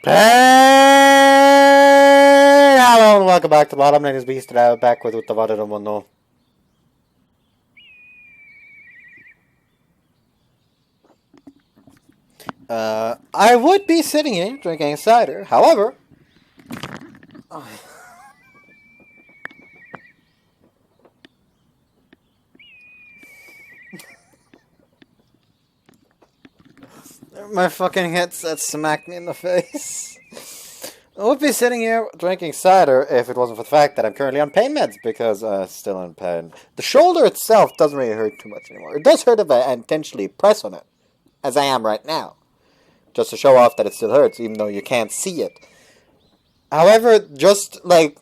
Hey! Hello and welcome back to Bottom. My name is Beast and I'm back with Utawarerumono. I would be sitting here drinking cider, however... My fucking headset smacked me in the face. I would be sitting here drinking cider if it wasn't for the fact that I'm currently on pain meds because still in pain. The shoulder itself doesn't really hurt too much anymore. It does hurt if I intentionally press on it, as I am right now, just to show off that it still hurts, even though you can't see it. However, just like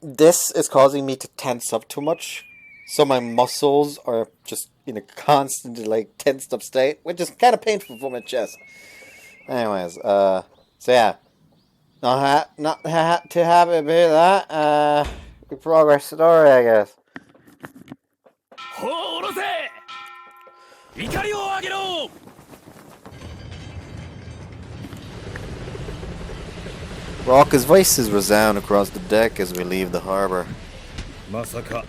this is causing me to tense up too much, so my muscles are just in a constantly like tensed up state, which is kind of painful for my chest. Anyways, so yeah, not too happy about that. We progress story, I guess. Raucous voices resound across the deck as we leave the harbor. まさか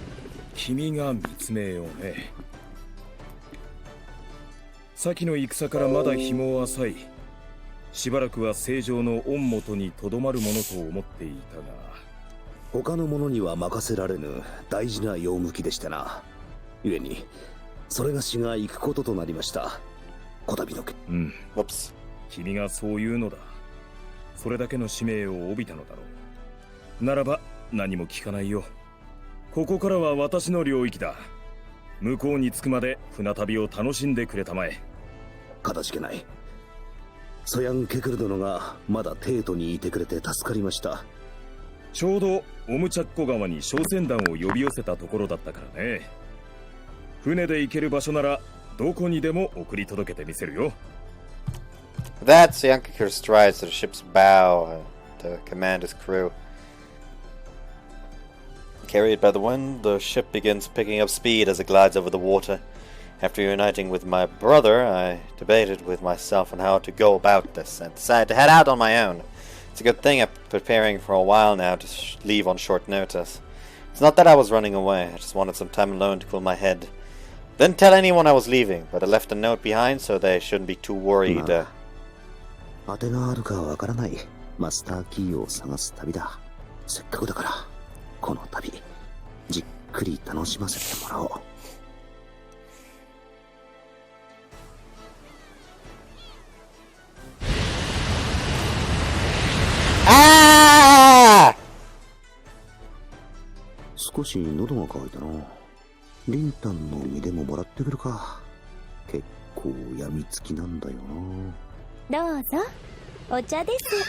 君が密命をね。先の戦からまだ紐は浅い。しばらくは正常の御元にとどまるものと思っていたが、他の者には任せられぬ大事な用向きでしたな。故にそれがしが行くこととなりました。こたびの君がそういうのだ。それだけの使命を帯びたのだろう。ならば何も聞かないよ。ここからは私の領域だ。向こうに着くまで船旅を楽しんでくれたまえ。かたじけない。ソヤン・ケクル殿がまだテートにいてくれて助かりました。ちょうどオムチャッコ川に商船団を呼び寄せたところだったからね。船で行ける場所ならどこにでも送り届けてみせるよ。That Soyankikur strides to the ship's bow to command his crew. Carried by the wind, the ship begins picking up speed as it glides over the water. After uniting with my brother, I debated with myself on how to go about this and decided to head out on my own. It's a good thing I'm preparing for a while now to leave on short notice. It's not that I was running away, I just wanted some time alone to cool my head. Didn't tell anyone I was leaving, but I left a note behind so they shouldn't be too worried. 当てがあるかわからないマスターキーを探す旅だ。せっかくだからこの旅じっくり楽しませてもらおう。ああ！少し喉が渇いたな。リンタンの実でももらってくるか。結構やみつきなんだよな。どうぞお茶です。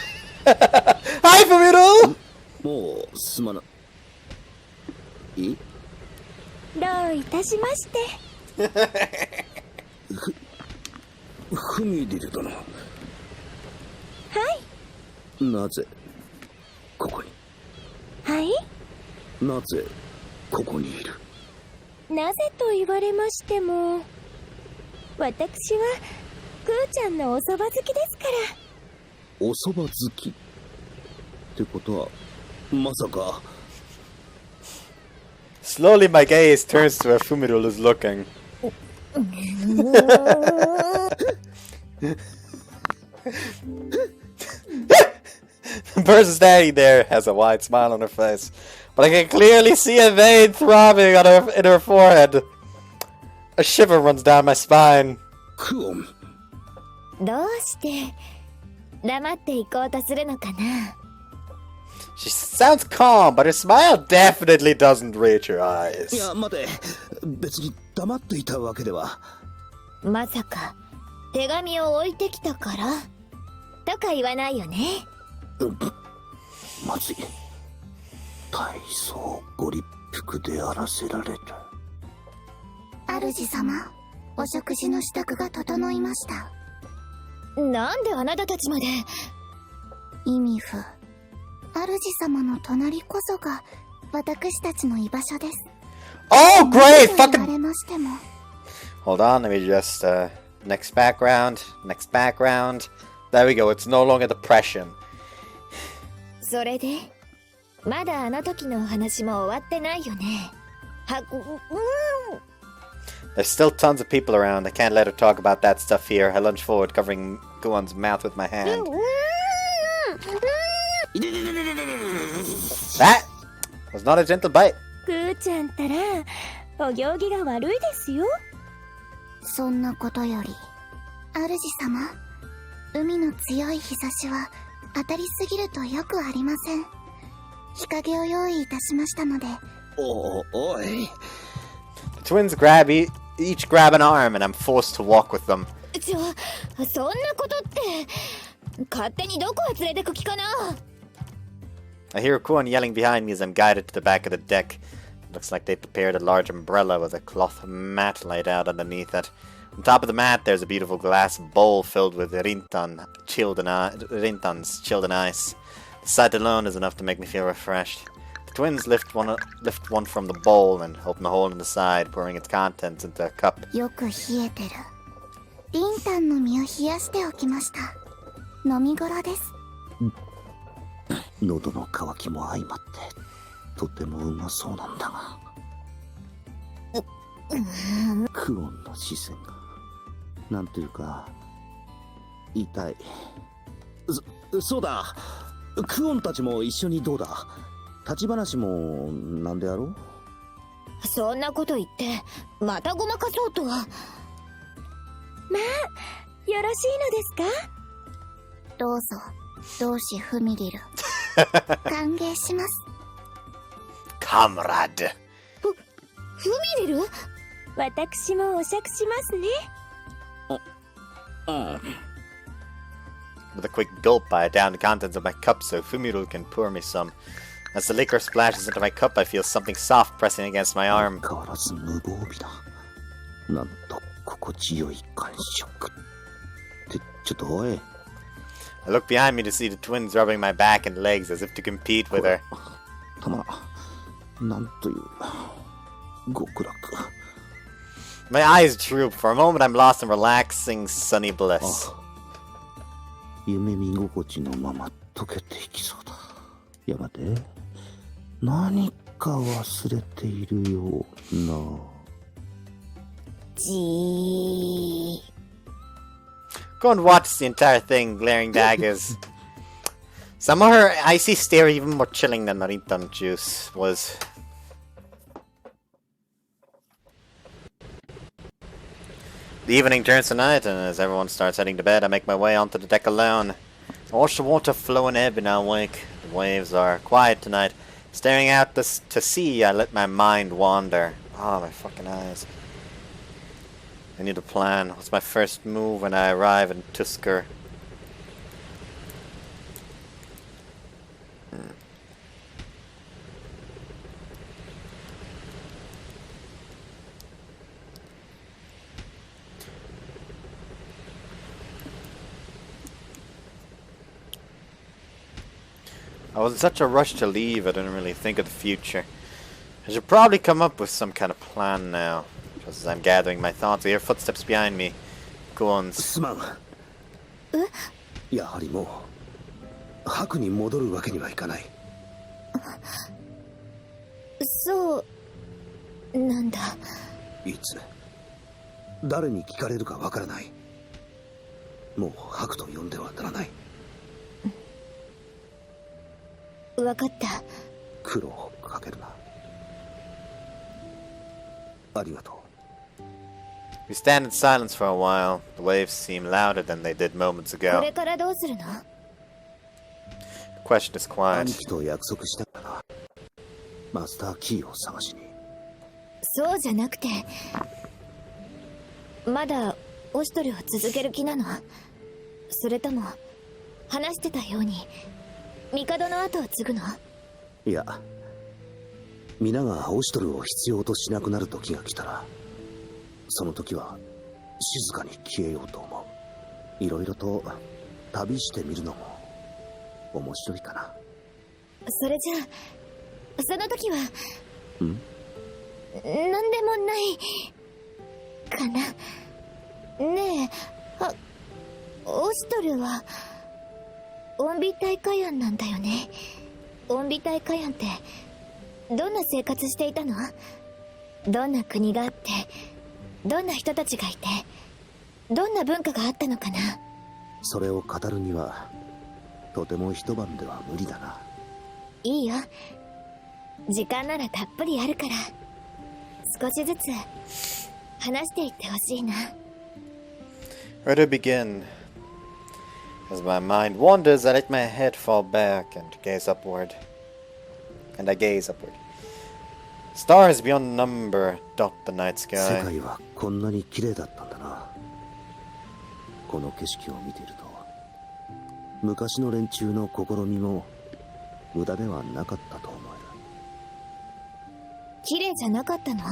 はい、フミロ。もうすまな。え？どういたしまして。フミリル殿。はい。なぜここに？はい。なぜここにいる？なぜと言われましても、私はクーちゃんのお蕎麦好きですから。お蕎麦好きってことはまさか。Slowly my gaze turns to where Fumirul is looking. The person standing there has a wide smile on her face, but I can clearly see a vein throbbing on in her forehead. A shiver runs down my spine. どうして黙って行こうとするのかな。She sounds calm, but her smile definitely doesn't reach her eyes. いや待て、別に黙っていたわけでは。まさか手紙を置いてきたからとか言わないよね。まずい。大層ご立腹であらせられる。主様、お食事の支度が整いました。なんであなたたちまで。意味不。主様の隣こそが私たちの居場所です。Oh, great! Fucking. 言われましても。Hold on, let me just next background. There we go, it's no longer depression. それでまだあの時のお話も終わってないよね。There's still tons of people around. I can't let her talk about that stuff here. I lunge forward, covering Guan's mouth with my hand. That was not a gentle bite. くーちゃんったらお行儀が悪いですよ。そんなことより、主様、海の強い日差しは当たりすぎるとよくありません。日陰を用意いたしましたので。おい。The twins each grab an arm, and I'm forced to walk with them. そんなことって勝手にどこへ連れてく気かな。I hear Kuan yelling behind me as I'm guided to the back of the deck. It looks like they prepared a large umbrella with a cloth mat laid out underneath it. On top of the mat, there's a beautiful glass bowl filled with Rintans chilled in ice. The sight alone is enough to make me feel refreshed. The twins lift one from the bowl and open a hole in the side, pouring its contents into a cup. よく冷えてる。リンタンの実を冷やしておきました。飲み頃です。喉の渇きも相まってとてもうまそうなんだが、クオンの視線がなんていうか痛い。そうだ、クオンたちも一緒にどうだ。立ち話もなんであろう。そんなこと言ってまたごまかそうとは。まあよろしいのですか。どうぞ同志フミリル歓迎します。Comrade. フミリル、私もお酌しますね。With a quick gulp, I down the contents of my cup so Fumiru can pour me some. As the liquor splashes into my cup, I feel something soft pressing against my arm. 変わらず無防備だ。なんと心地よい感触。ちょっとおい。I look behind me to see the twins rubbing my back and legs as if to compete with her. たまらん。なんという極楽。My eyes droop. For a moment, I'm lost in relaxing, sunny bliss. 夢見心地のまま溶けていきそうだ。やがて何か忘れているような。Go and watch the entire thing, glaring daggers. Some of her icy stare even more chilling than Marintan juice was. The evening turns to night, and as everyone starts heading to bed, I make my way onto the deck alone. I watch the water flow and ebb in our wake. The waves are quiet tonight. Staring out to sea, I let my mind wander. Oh, my fucking eyes. I need a plan. What's my first move when I arrive in Tuskur? I was in such a rush to leave, I didn't really think of the future. I should probably come up with some kind of plan now. Just as I'm gathering my thoughts, I hear footsteps behind me. Guan's. すまん。やはりもう白に戻るわけにはいかない。そうなんだ。いつ誰に聞かれるかわからない。もう白と呼んではならない。わかった。苦労をかけるな。ありがとう。We stand in silence for a while. The waves seem louder than they did moments こ ago. れからどうするの？ The question is 兄 quiet. 貴と約束したからな。マスターキーを探しに。そうじゃなくて、まだオシトリを続ける気なの？それとも話してたように帝の後を継ぐの？いや、皆がオシトルを必要としなくなる時が来たら、その時は静かに消えようと思う。いろいろと旅してみるのも面白いかな。それじゃあその時はん？なんでもないかな。ねえ、オストルはオンビタイカヤンなんだよね。オンビタイカヤンってどんな生活していたの？どんな国があって、どんな人たちがいて、どんな文化があったのかな。それを語るにはとても一晩では無理だな。いいよ、時間ならたっぷりあるから、少しずつ話していってほしいな。 Where to begin? As my mind wanders, I let my head fall back and gaze upward. And I gaze upward. Stars beyond number dot the night 世 sky. 界はこんなに綺麗だったんだな。この景色を見ていると昔の連中の試みも無駄ではなかったと思える。綺麗じゃなかったの？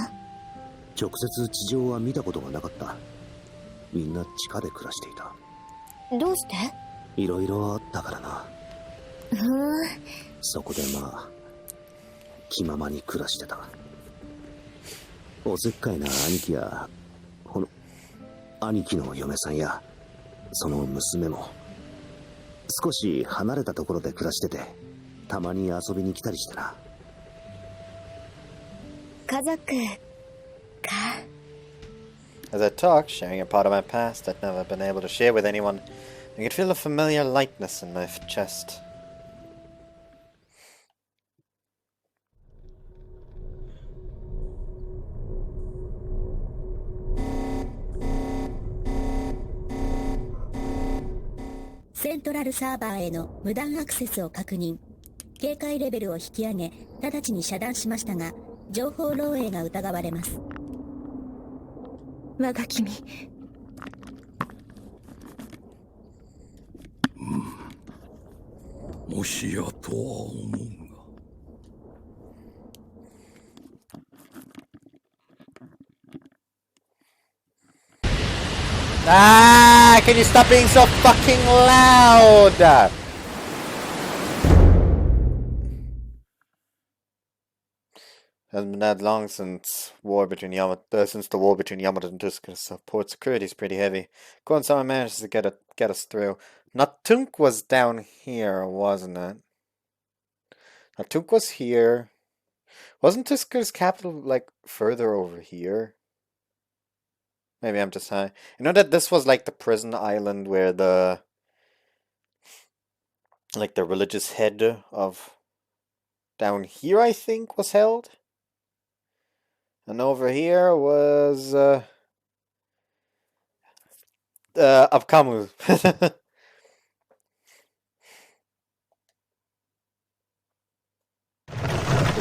直接地上は見たことがなかった。みんな地下で暮らしていた。どうして？いろいろあったからな。そこでまあ気ままに暮らしてた。おせっかいな兄貴や兄貴の嫁さんやその娘も少し離れたところで暮らしてて、たまに遊びに来たりしてな。家族か。 As I talk, sharing a part of my past I'd never been able to share with anyone, I could feel a familiar lightness in my chest.「セントラルサーバーへの無断アクセスを確認。警戒レベルを引き上げ、直ちに遮断しましたが、情報漏洩が疑われます。我が君、もしやとは思うが。Ah! Can you stop being so fucking loud? Hasn't been that long since the war between Yamato and Tuskur, so port security is pretty heavy. Go and someone managed to get us through. Natunk was down here, wasn't it? Natunk was here. Wasn't Tuskur's capital like further over here? Maybe I'm just high. You know that this was like the prison island where the religious head of down here, I think, was held? And over here was Abkamu.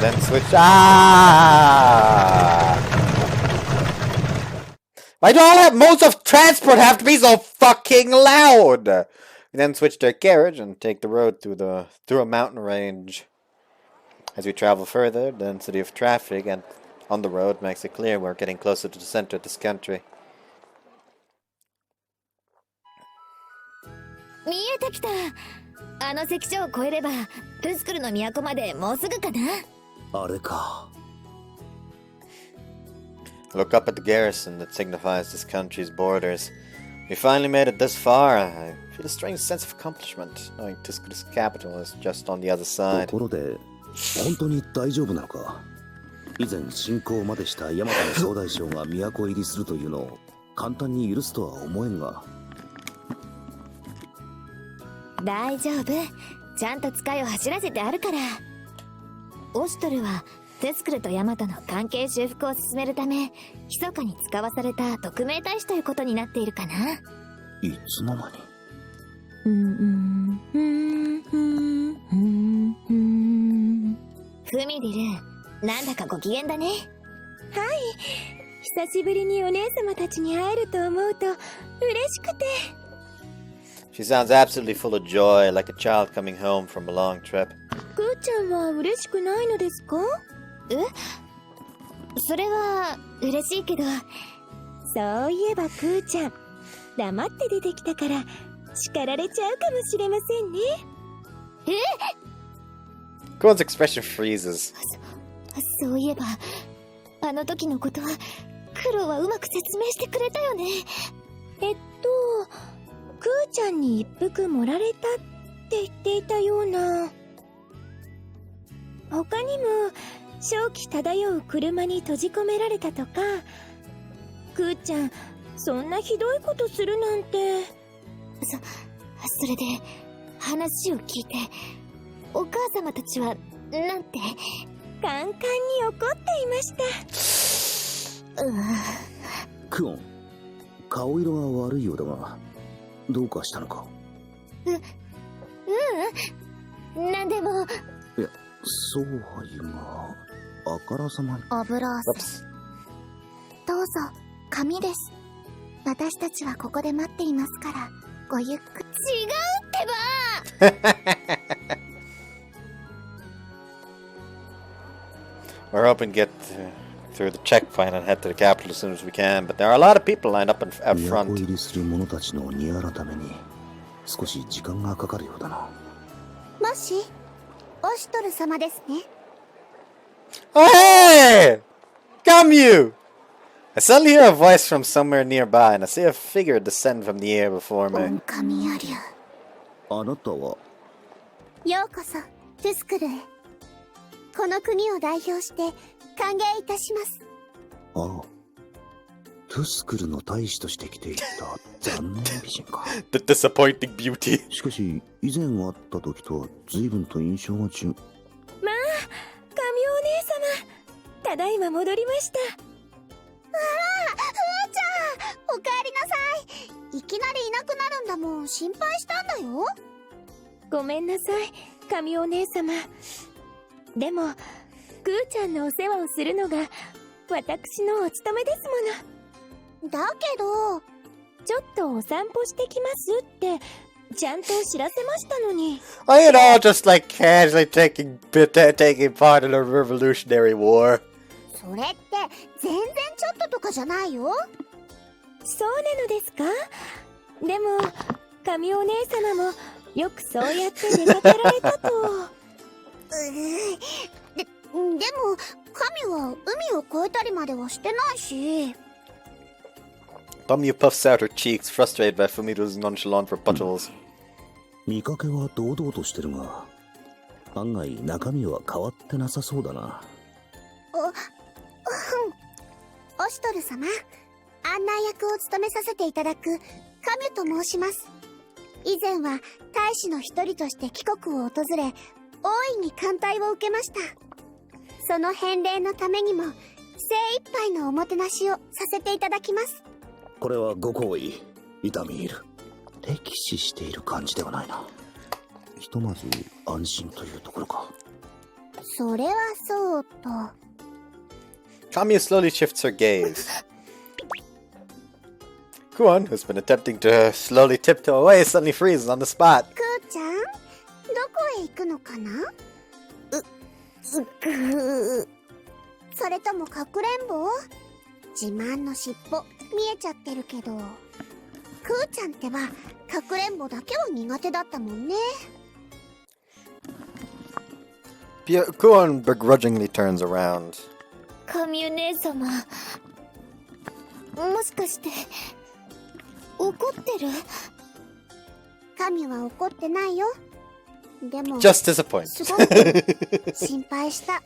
Then switch. Why do all modes of transport have to be so fucking loud? We then switch to a carriage and take the road through a mountain range. As we travel further, the density of traffic and on the road makes it clear we're getting closer to the center of this country. 見えてきた。あの関所を越えればトゥスクルの都までもうすぐかな。あれか。I look up at the garrison that signifies this country's borders. We finally made it this far. I feel a strange sense of accomplishment, knowing Tuskur's capital is just on the other side. ところで、本当に大丈夫なのか？以前侵攻までした大和の総大将が都入りするというのを簡単に許すとは思えんが。大丈夫。ちゃんと使いを走らせてあるから。オシュトルはテスクルとヤマトの関係修復を進めるため密かに使わされた特命大使ということになっているかな。いつの間に。フミリル、なんだかご機嫌だね。はい、久しぶりにお姉様たちに会えると思うと嬉しくて。She sounds absolutely full of joy, like a child coming home from a long trip. クーちゃんは嬉しくないのですか？それは嬉しいけど、そういえばクーちゃん黙って出てきたから叱られちゃうかもしれませんね。Goon's expression freezes. そういえばあの時のことはクロはうまく説明してくれたよね。クーちゃんに一服盛られたって言っていたような。他にも正気漂う車に閉じ込められたとか、クーちゃんそんなひどいことするなんて。それで話を聞いて、お母様たちはなんて。カンカンに怒っていました。クオン、顔色が悪いようだが、どうかしたのか？なんでも。いや、そうは言うが、あからさまに。オブロース。どうぞ、紙です。私たちはここで待っていますから、ごゆっくり。違うってばWe're hoping to get through the checkpoint and head to the capital as soon as we can, but there are a lot of people lined up out 都 front. 入りする者たちの煮改めに少し時間がかかるようだな。もし、オシュトル様ですね。Oh, hey! Come you! I suddenly hear a voice from somewhere nearby, and I see a figure descend from the air before オ me. ンカミアリュ。あなたは？ようこそ、トゥスクルへ。この国を代表して歓迎いたします。ああ、トゥスクルの大使として来ていた残念美人か。The disappointing beauty. しかし以前会った時とは随分と印象が違う。まあ、神尾お姉様、ただいま戻りました。ふーちゃん、おかえりなさい。いきなりいなくなるんだもん、心配したんだよ。ごめんなさい、神尾お姉様。でも、クーちゃんのお世話をするのが私のお務めですもの。だけど、ちょっとお散歩してきますってちゃんと知らせましたのに。Are you all just like casually taking part in a Revolutionary War? それって全然ちょっととかじゃないよ。そうなのですか？でも、神尾お姉様もよくそうやって出かけられたと。でも神は海を越えたりまではしてないし。Bumyu puffs out her cheeks, frustrated by Fumiru's nonchalant rebuttals. 見かけは堂々としてるが、案外中身は変わってなさそうだな。オシュトル様、案内役を務めさせていただくカミュと申します。以前は大使の一人として帰国を訪れ、大いに歓待を受けました。その返礼のためにも精一杯のおもてなしをさせていただきます。これはご好意、痛み入る。歴史している感じではないな。ひとまず安心というところか。それはそうと。Kamiya slowly shifts her gaze. Kuon, who's been attempting to slowly tiptoe away, suddenly freezes on the spot. クーちゃん、どこへ行くのかな？それともかくれんぼ？自慢の尻尾見えちゃってるけど、クーちゃんってばかくれんぼだけは苦手だったもんね。Kuon begrudgingly turns around. 神尾姉様、もしかして怒ってる？神は怒ってないよ。でも Just disappointed. すごく心配した。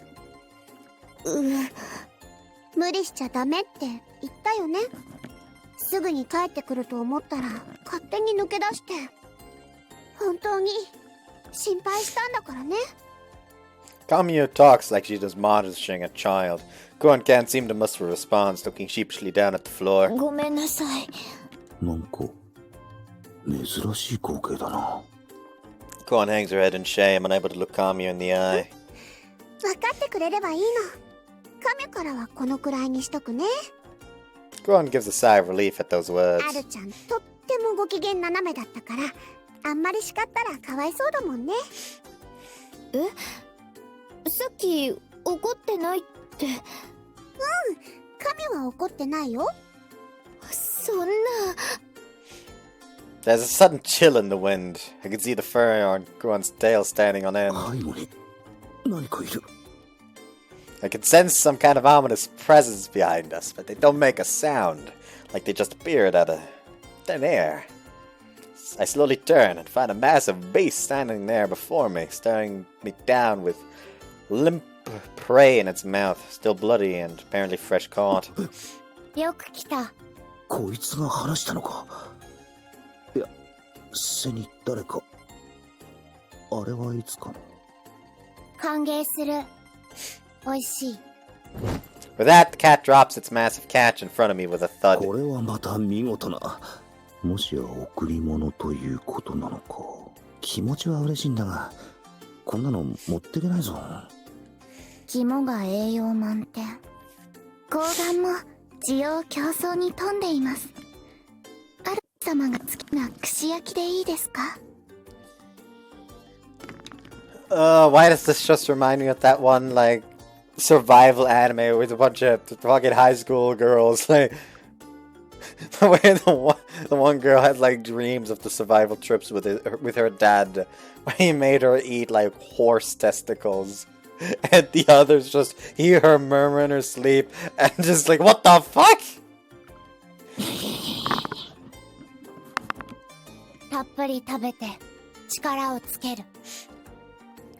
無理しちゃダメって言ったよね。すぐに帰ってくると思ったら勝手に抜け出して、本当に心配したんだからね。Kamiya talks like she's admonishing a child. Kuon can't seem to muster a response, looking sheepishly down at the floor. ごめんなさい。なんか珍しい光景だな。Kuon hangs her head in shame, unable to look Kamiya in the eye. 分かってくれればいいの。神からはこのくらいにしとくね。Kuon gives a sigh of relief at those あ words. るちゃんとってもご機嫌斜めだったから、あんまり叱ったらかわいそうだもんね。さっき怒ってないって。神は怒ってないよ。そんな。There's a sudden chill in the wind. I can see the fur on Kuon's tail standing on end. 背後に何かいる。I can sense some kind of ominous presence behind us, but they don't make a sound, like they just appeared out of thin air. I slowly turn and find a massive beast standing there before me, staring me down with limp prey in its mouth, still bloody and apparently fresh caught. よく来た。こいつが話したのか。いや、背に誰か。あれはいつかの。歓迎する。おいしい。With that, the cat drops its massive catch in front of me with a thud. これはまた見事な。もしや贈り物ということなのか。気持ちは嬉しいんだが、こんなの持ってけないぞ。肝が栄養満点。睾丸も需要競争に富んでいます。主様が好きな串焼きでいいですか？ Why does this just remind me of that one, like, survival anime with a bunch of fucking high school girls, like, the way the one girl had, like, dreams of the survival trips with her dad, where he made her eat, like, horse testicles, and the others just hear her murmur in her sleep, and just like, what the fuck?たっぷり食べて力をつける。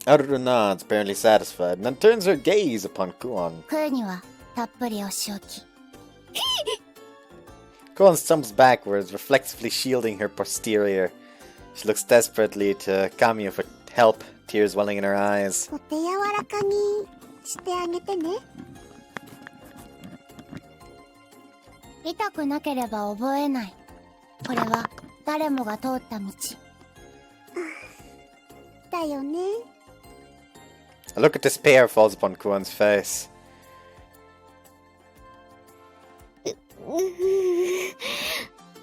Aruru nods, apparently satisfied, and then turns her gaze upon Kuon. 食うにはたっぷりお仕置き。Kuon stumbles backwards, reflexively shielding her posterior. She looks desperately to Kamio for help, tears welling in her eyes. お手柔らかにしてあげてね。痛くなければ覚えない。これは誰もが通った道。だよね。A look of despair falls upon Kuon's face.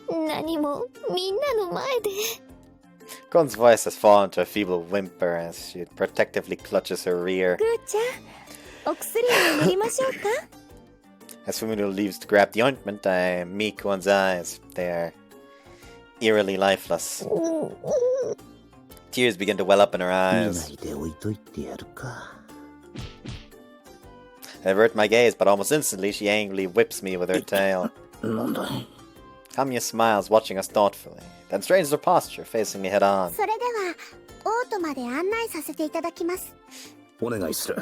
何もみんなの前で。Kuon's voice has fallen to a feeble whimper as she protectively clutches her rear. ぐーちゃん、お薬を塗りましょうか。As Fumino leaves to grab the ointment, I meet Kuon's eyes. They are eerily lifeless. Tears begin to well up in her 見な eyes. いで置いといてやるか。 I avert my gaze, but almost instantly she angrily whips me with her tail. なんだい。 Kamiya smiles, watching us thoughtfully, then straightens her posture, facing me head on. それではオートまで案内させていただきます。お願いする。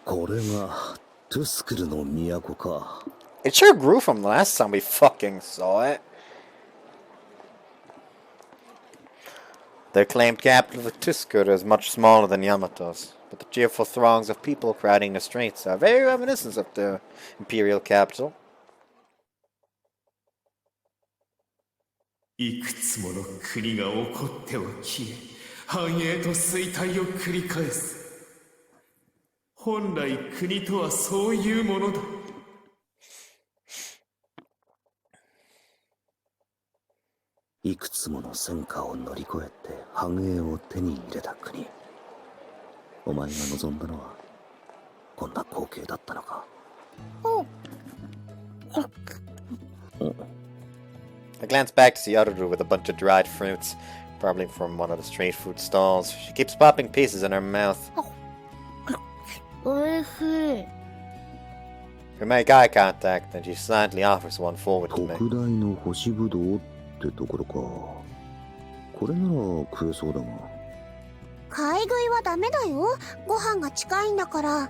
これがトゥスクルの都か。 It sure grew from the last time we fucking saw it. The acclaimed capital of Tuskur is much smaller than Yamato's, but the cheerful throngs of people crowding the streets are very reminiscent of the imperial capital. いくつもの国が起こっては消え、繁栄と衰退を繰り返す。本来国とはそういうものだ。いくつもの戦火を乗り越えて繁栄を手に入れた国。お前が望んだのはこんな光景だったのか。I glance back to see Aruru with a bunch of dried fruits, probably from one of the street food stalls. She keeps popping pieces in her mouth. おいしい。 We make eye contact, and she silently offers one forward to me. 特大の干しぶどうってところか。これなら食えそうだが。買い食いはダメだよ。ご飯が近いんだから。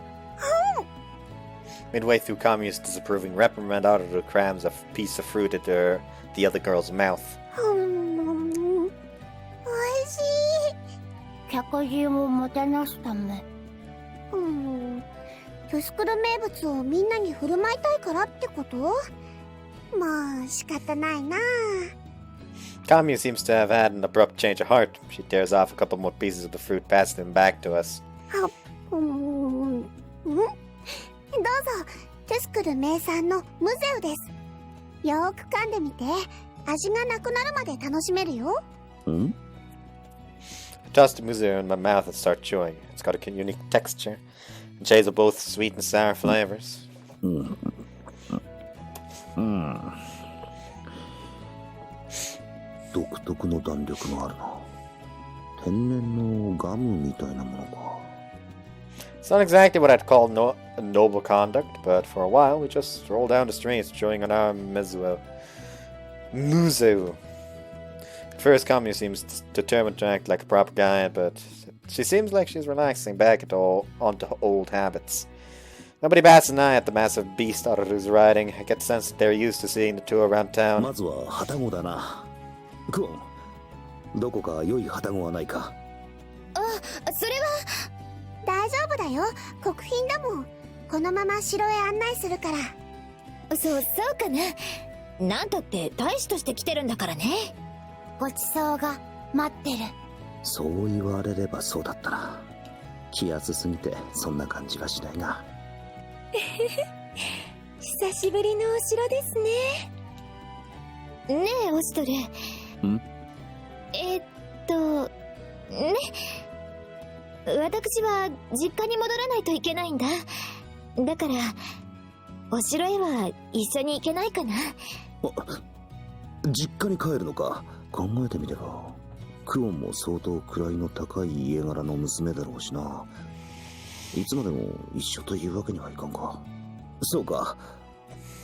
Midway through Kamiya's disapproving reprimand, Aruru crams a piece of fruit into the other girl's mouth. おいしい。客人をもてなすため。トゥスクル名物をみんなに振る舞いたいからってこと？まあ仕方ないな。 Kamiya seems to have had an abrupt change of heart. She tears off a couple more pieces of the fruit, passing them back to us. どうぞ、トゥスクル名産のムゼウです。よーく噛んでみて、味がなくなるまで楽しめるよ。ん？ I toss the museum in my mouth and start chewing. It's got a unique texture, and shades of both sweet and sour flavors. 独特の弾力があるな。天然のガムみたいなものか。 It's not exactly what I'd call noble conduct, but for a while we just strolled down the streets chewing on our museu. At first, Kamyu seems determined to act like a proper guy, but she seems like she's relaxing back onto old habits. Nobody bats an eye at the massive beast Aruru's riding. I get the sense that they're used to seeing the two around town. まずは旅籠だな。クオン、どこか良い旅籠はないか。それは大丈夫だよ。国賓だもん。このまま城へ案内するから。そうかな。なんたって大使として来てるんだからね。ごちそうが待ってる。そう言われればそうだったな。気安すぎてそんな感じはしないが。久しぶりのお城ですね。ねえ、オシトル。ん？ね。私は実家に戻らないといけないんだ。だから、お城へは一緒に行けないかな。実家に帰るのか。考えてみればクオンも相当位の高い家柄の娘だろうしな。いつまでも一緒というわけにはいかんか。そうか、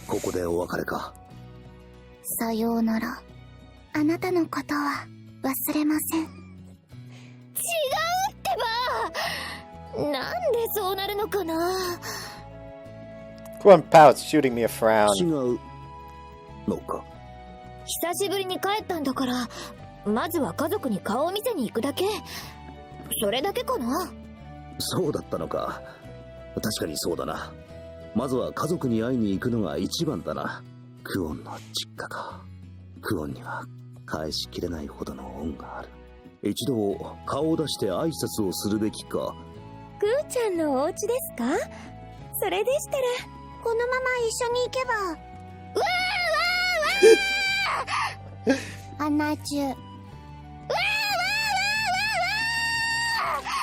ここでお別れか。さようなら。あなたのことは忘れません。違うってば。なんでそうなるのかな。Kuan pouts, shooting me a frown. 違うのか。久しぶりに帰ったんだから、まずは家族に顔を見せに行くだけ。それだけかな。そうだったのか。確かにそうだな。まずは家族に会いに行くのが一番だな。クオンの実家か。クオンには返しきれないほどの恩がある。一度顔を出して挨拶をするべきか。クーちゃんのお家ですか？それでしたらこのまま一緒に行けば。わー案内中。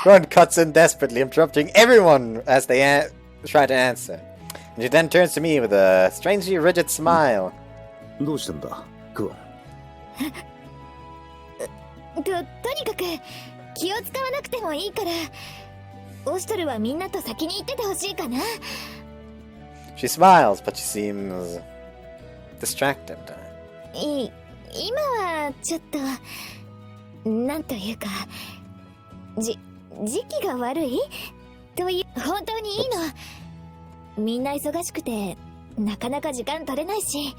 Ron cuts in desperately, interrupting everyone as they try to answer. And she then turns to me with a strangely rigid smile. どうしたんだ、クオン。とにかく気を使わなくてもいいから、オシトルはみんなと先に行っててほしいかな。She smiles, but she seems distracted. 今はちょっとなんというか時期が悪いという。本当にいいの。みんな忙しくてなかなか時間取れないし。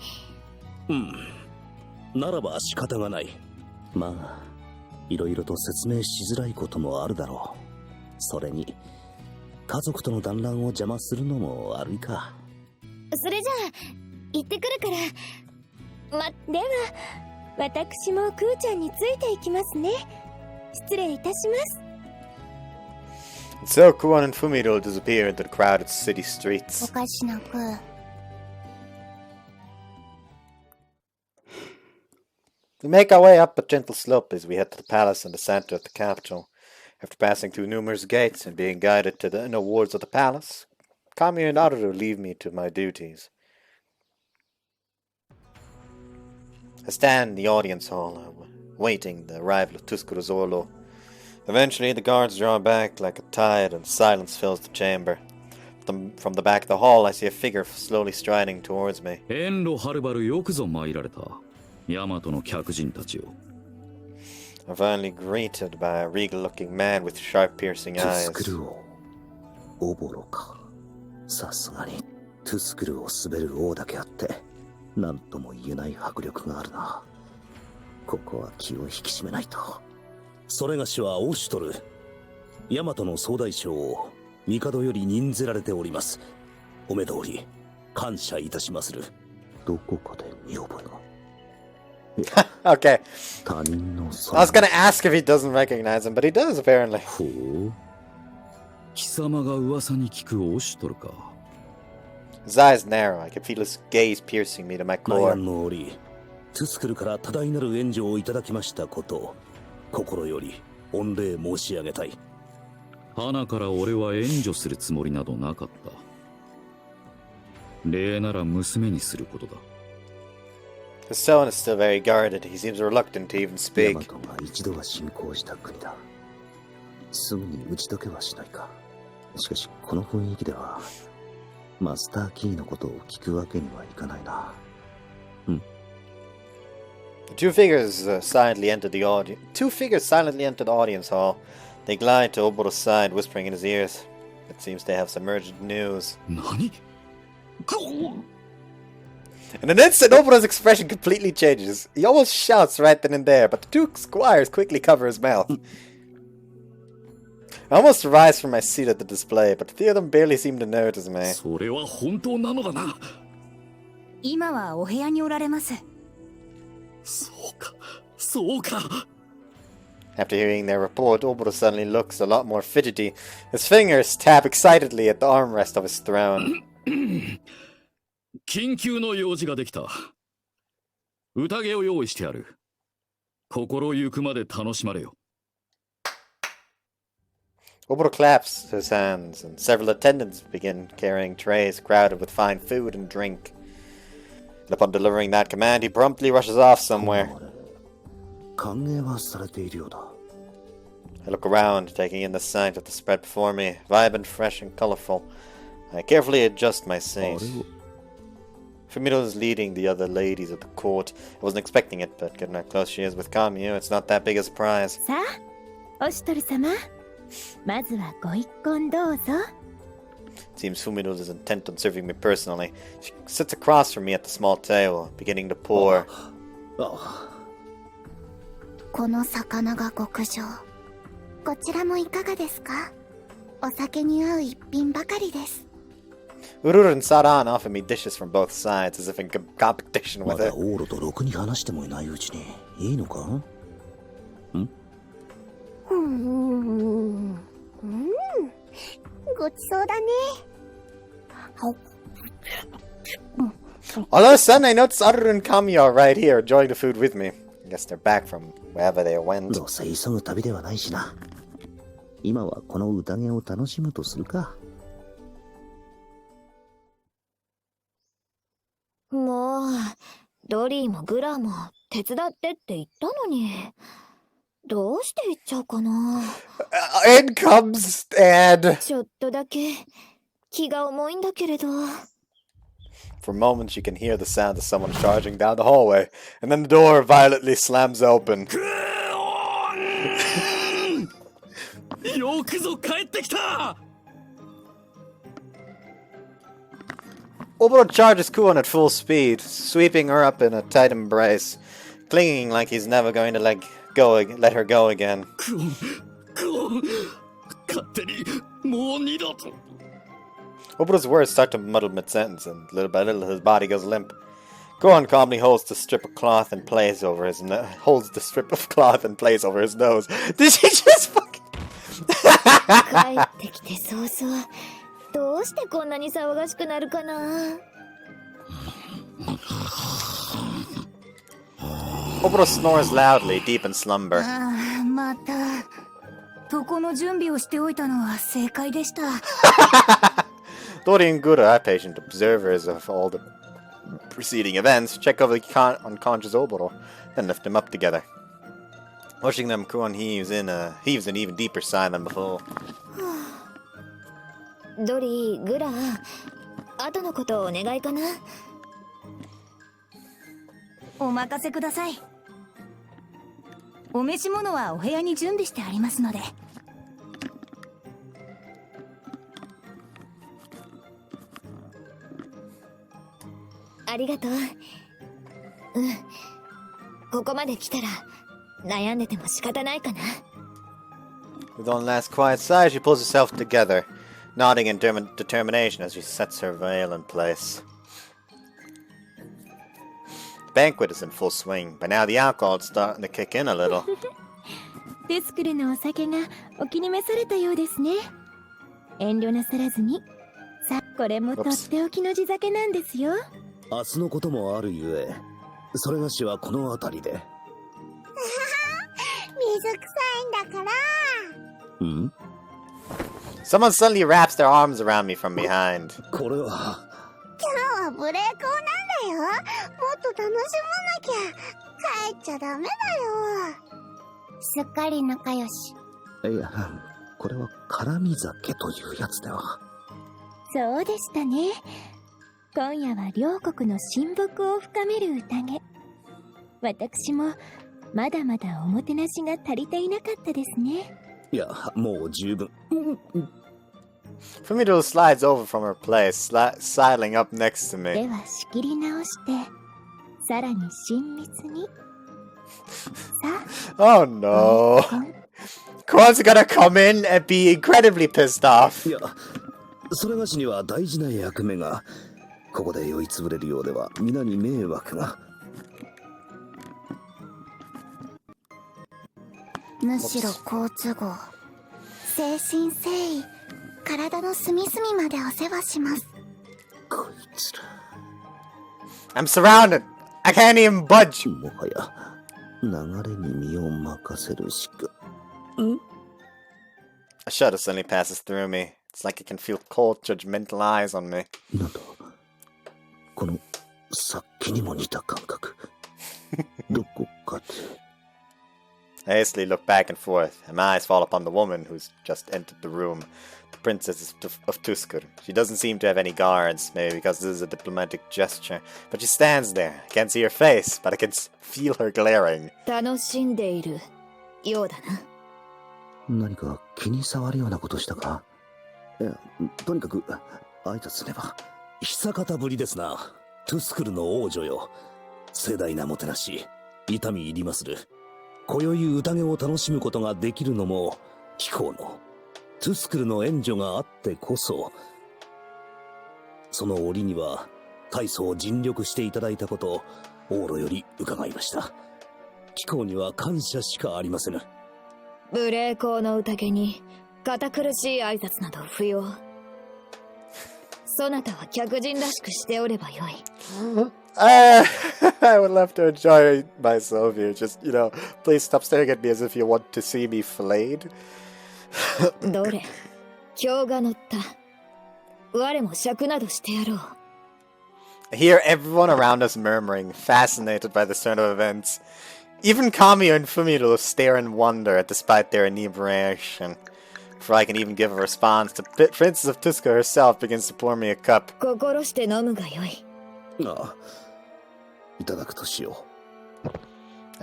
ならば仕方がない。まあいろいろと説明しづらいこともあるだろう。それに家族との団らんを邪魔するのも悪いか。それじゃあ行ってくるから。では私もクーちゃんについていきますね。失礼いたします。 So Kuan and Fumito disappear into the crowded city お streets. かしなく。 We make our way up a gentle slope as we head to the palace in the center of the capital. After passing through numerous gates and being guided to the inner wards of the palace, Kami and Aruru leave me to my duties. I stand in the audience hall, waiting the arrival of Tuskur's Orlo. Eventually, the guards draw back like a tide and silence fills the chamber. From the back of the hall, I see a figure slowly striding towards me. 遠路はるばるよくぞ参られた。ヤマトの客人たちよ。I'm finally greeted by a regal-looking man with sharp, piercing トゥ eyes. スクル王オボロか。さすがにトゥスクルを滑る王だけあって何とも言えない迫力があるな。ここは気を引き締めないと。それがしはオシュトル、ヤマトの総大将を帝より任ぜられております。お目通り感謝いたしまする。どこかで見覚えが。Okay. 他人の I was gonna ask if he doesn't recognize him, but he does apparently. ほう。貴様が噂に聞くオシュトルか。His eyes narrow. I can feel his gaze piercing me to my 悩 core. んの折、トゥスクルから多大なる援助をいただきましたことを心より御礼申し上げたい。花から俺は援助するつもりなどなかった。礼なら娘にすることだ。His tone is still very guarded. He seems reluctant to even ヤ speak. マトが一度は侵攻した国だ。すぐに打ち解けはしないか。しかしこの雰囲気ではマスターキーのことを聞くわけにはいかないな。The two figures silently entered the audience. Two figures silently entered the audience hall. They glide to Oboro's side, whispering in his ears. It seems they have some urgent news. 何 In an instant, Oboro's expression completely changes. He almost shouts right then and there, but the two squires quickly cover his mouth. I almost rise from my seat at the display, but the three of them barely seem to notice me. それは本当なのだな。今はお部屋におられます。そうか、そうか。After hearing their report, Oboro suddenly looks a lot more fidgety. His fingers tap excitedly at the armrest of his throne. 緊急の用事ができた。宴を用意してやる。心ゆくまで楽しまれよ。Oboro claps his hands, and several attendants begin carrying trays crowded with fine food and drink. And upon delivering that command, he promptly rushes off somewhere. 歓迎はされているようだ。I look around, taking in the sight of the spread before me, vibrant, fresh, and colorful. I carefully adjust my seat. Fumito is leading the other ladies of the court. I wasn't expecting it, but given how close she is with Kamio, it's not that big a surprise. さあ、おしとる様。まずはご一献どうぞ。It seems Fumito is intent on serving me personally. She sits across from me at the small table, beginning to pour. この魚が極上。こちらもいかがですか？お酒に合う一品ばかりです。Ururu and Saran offer me dishes from both sides, as if in competition ま with だ it. オーロとろくに話してもいないうちにいいのか？ごちそうだね。All of a sudden, I notice Ururu and Kamio are right here, enjoying the food with me. I guess they're back from wherever they went. どうせ急ぐ旅ではないしな。今はこの宴を楽しむとするか。もう、ドリーもグラも手伝ってって言ったのに。どうして言っちゃうかな。In comes Ed! ちょっとだけ気が重いんだけれど。For moments, you can hear the sound of someone charging down the hallway, and then the door violently slams open. よくぞ帰ってきた。 Oboro charges Kuon at full speed, sweeping her up in a tight embrace, clinging like he's never going to let her go again. クオン、勝手にもう二度と。 Oboro's words start to muddle mid-sentence, and little by little his body goes limp. Kuon calmly holds the strip of cloth and plays over his nose. Did she just fucking... 帰ってきて早々。どうしてこんなに騒がしくなるかな。Oboro snores loudly, deep in slumber. ああ、また。床の準備をしておいたのは正解でした。Dori and Gura are patient observers of all the preceding events, check over the unconscious Oboro, then lift him up together. Watching them, Kuon heaves an even deeper sigh than before. ドリー、グラ、後のことお願いかな。お任せください。お召し物はお部屋に準備してありますので。ありがとう。ここまで来たら悩んでても仕方ないかな。With one last quiet sigh, she pulls herself together, nodding in determination as she sets her veil in place. The banquet is in full swing. By now the alcohol is starting to kick in a little. テスクルのお酒がお気に召されたようですね。遠慮なさらずに。さあ、これもとっておきの地酒なんですよ。明日のこともあるゆえ、それがしはこの辺りで。水臭いんだから。Someone suddenly wraps their arms around me from behind. これは。今日は無礼講なんだよ。もっと楽しまなきゃ。帰っちゃダメだよ。すっかり仲良し。いや、これは絡み酒というやつでは。そうでしたね。今夜は両国の親睦を深める宴。私もまだまだおもてなしが足りていなかったですね。いや、もう十分。Fumito slides over from her place, sidling up next to で me. は仕切り直してさらに親密に。さ Oh no. あ、 Quan's gonna come in and be incredibly pissed off. いや、それがしには大事な役目が、ここで酔いつぶれるようでは皆に迷惑が。むしろ好都合。誠心誠意、体の隅々までお世話します。こいつら。I'm surrounded. I can't even budge. もはや流れに身を任せるしか。A shudder suddenly passes through me. It's like I can feel cold, judgmental eyes on me. なんだこのさっきにも似た感覚。どこかで。I hastily look back and forth, and my eyes fall upon the woman who's just entered the room, the princess of Tuskur. She doesn't seem to have any guards, maybe because this is a diplomatic gesture, but she stands there. I can't see her face, but I can feel her glaring. 楽しんでいるようだな。何か気に障るようなことしたか？いや、とにかく挨拶すれば。久方ぶりですな。トゥスクルの王女よ。盛大なもてなし、痛み入りまする。今宵宴を楽しむことができるのも貴公のトゥスクルの援助があってこそ。その折には大層尽力していただいたこと王路より伺いました。貴公には感謝しかありませぬ。無礼講の宴に堅苦しい挨拶など不要。そなたは客人らしくしておればよい。I would love to enjoy myself here. Just, please stop staring at me as if you want to see me flayed. どれ、今日が乗った。我も尺などしてやろう。I hear everyone around us murmuring, fascinated by this turn of events. Even Kami and Fumito stare in wonder despite their inebriation. Before I can even give a response, the Princess of Tuskur herself begins to pour me a cup. 心して飲むがよい。ああ、いただくとしよう。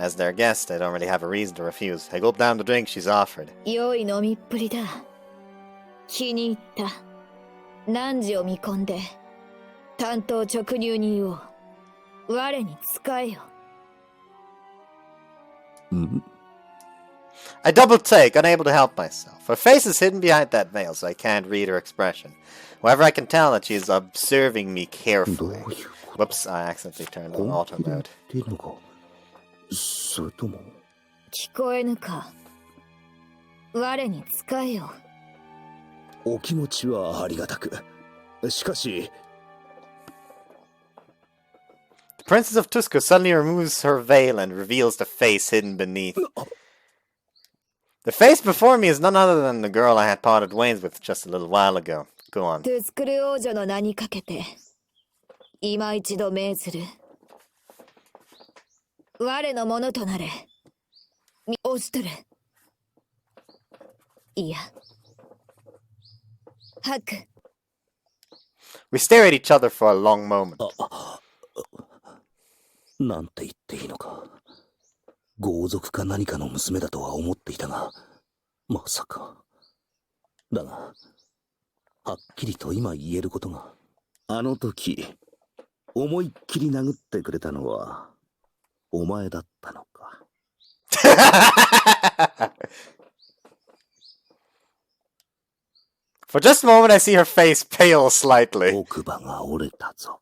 As their guest, I don't really have a reason to refuse. I gulp down the drink she's offered. 良い飲みっぷりだ。気に入った。汝を見込んで、単刀直入に言おう。我に仕えよ。I double take, unable to help myself. Her face is hidden behind that veil, so I can't read her expression. However, I can tell that she's observing me carefully. Whoops, I accidentally turned on auto mode. それとも聞こえぬか。我に仕えよ。お気持ちはありがたく。しかし The Princess of Tuskur suddenly removes her veil and reveals the face hidden beneath. The face before me is none other than the girl I had parted ways with just a little while ago. Go on. トゥスクル王女の名にかけて、今一度命ずる。我のものとなれ。オストル。いや。ハク。We stare at each other for a long moment. なんて言っていいのか。豪族か何かの娘だとは思っていたが、まさか。だが、はっきりと今言えることが、あの時、思いっきり殴ってくれたのは、お前だったのか。For just a moment, I see her face pale slightly. 奥歯が折れたぞ。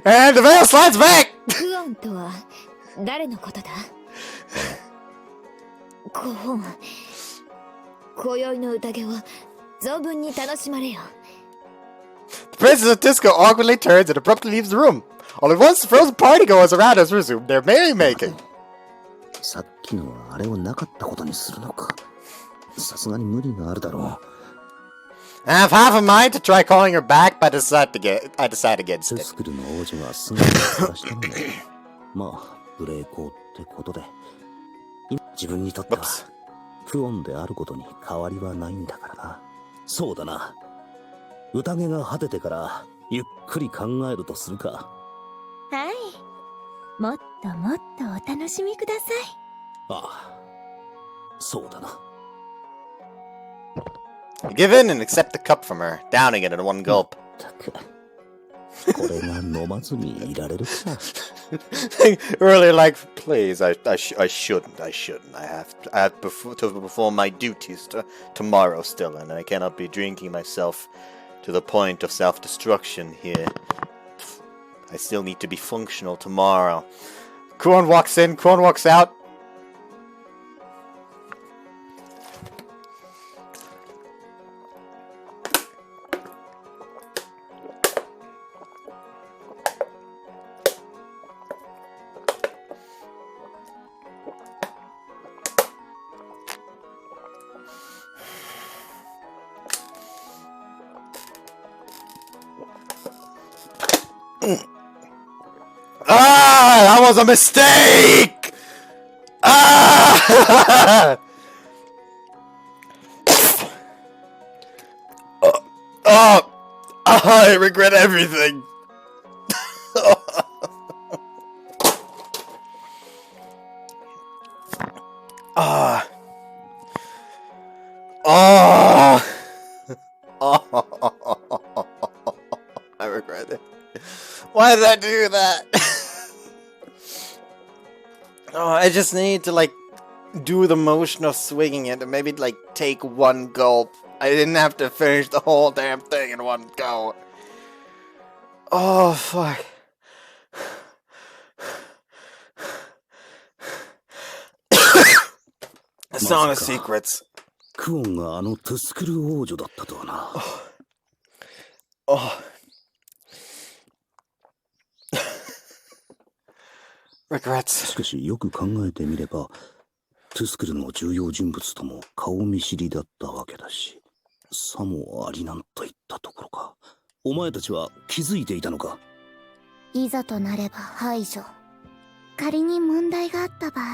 And the veil slides back! クオンとは誰のことだ？コホン。今宵の宴を存分に楽しまれよ。Princess Tuskur awkwardly turns and abruptly leaves the room. All at once, frozen partygoers around us resume their merrymaking. さっきのあれをなかったことにするのか。さすがに無理があるだろう。I have half a mind to try calling her back, but I decide against トゥ it. スクルの王女が姿を晒したので、まあ、無礼講ってことで。今自分にとっては、クオンであることに変わりはないんだからな。そうだな。宴が果ててからゆっくり考えるとするか。はい。もっともっとお楽しみください。ああ、そうだな。Give in and accept the cup from her, downing it in one gulp. たく、これが飲まずにいられるか。Earlier, like, please, I shouldn't. I have to perform my duties tomorrow still, and I cannot be drinking myself to the point of self-destruction here. I still need to be functional tomorrow. Kuon walks in, Kuon walks out. Ah, that was a mistake! Ah! I regret everything. Ah. Oh. I regret it. Why did I do that? Oh, I just need to, like, do the motion of swinging it and maybe, like, take one gulp. I didn't have to finish the whole damn thing in one go. Oh, fuck. A Song of Secrets. クオンがあのトゥスクル王女だったとはな。Oh. Regrets. しかしよく考えてみれば、トゥスクルの重要人物とも顔見知りだったわけだし、さもありなんといったところか。お前たちは気づいていたのか？いざとなれば排除。仮に問題があった場合、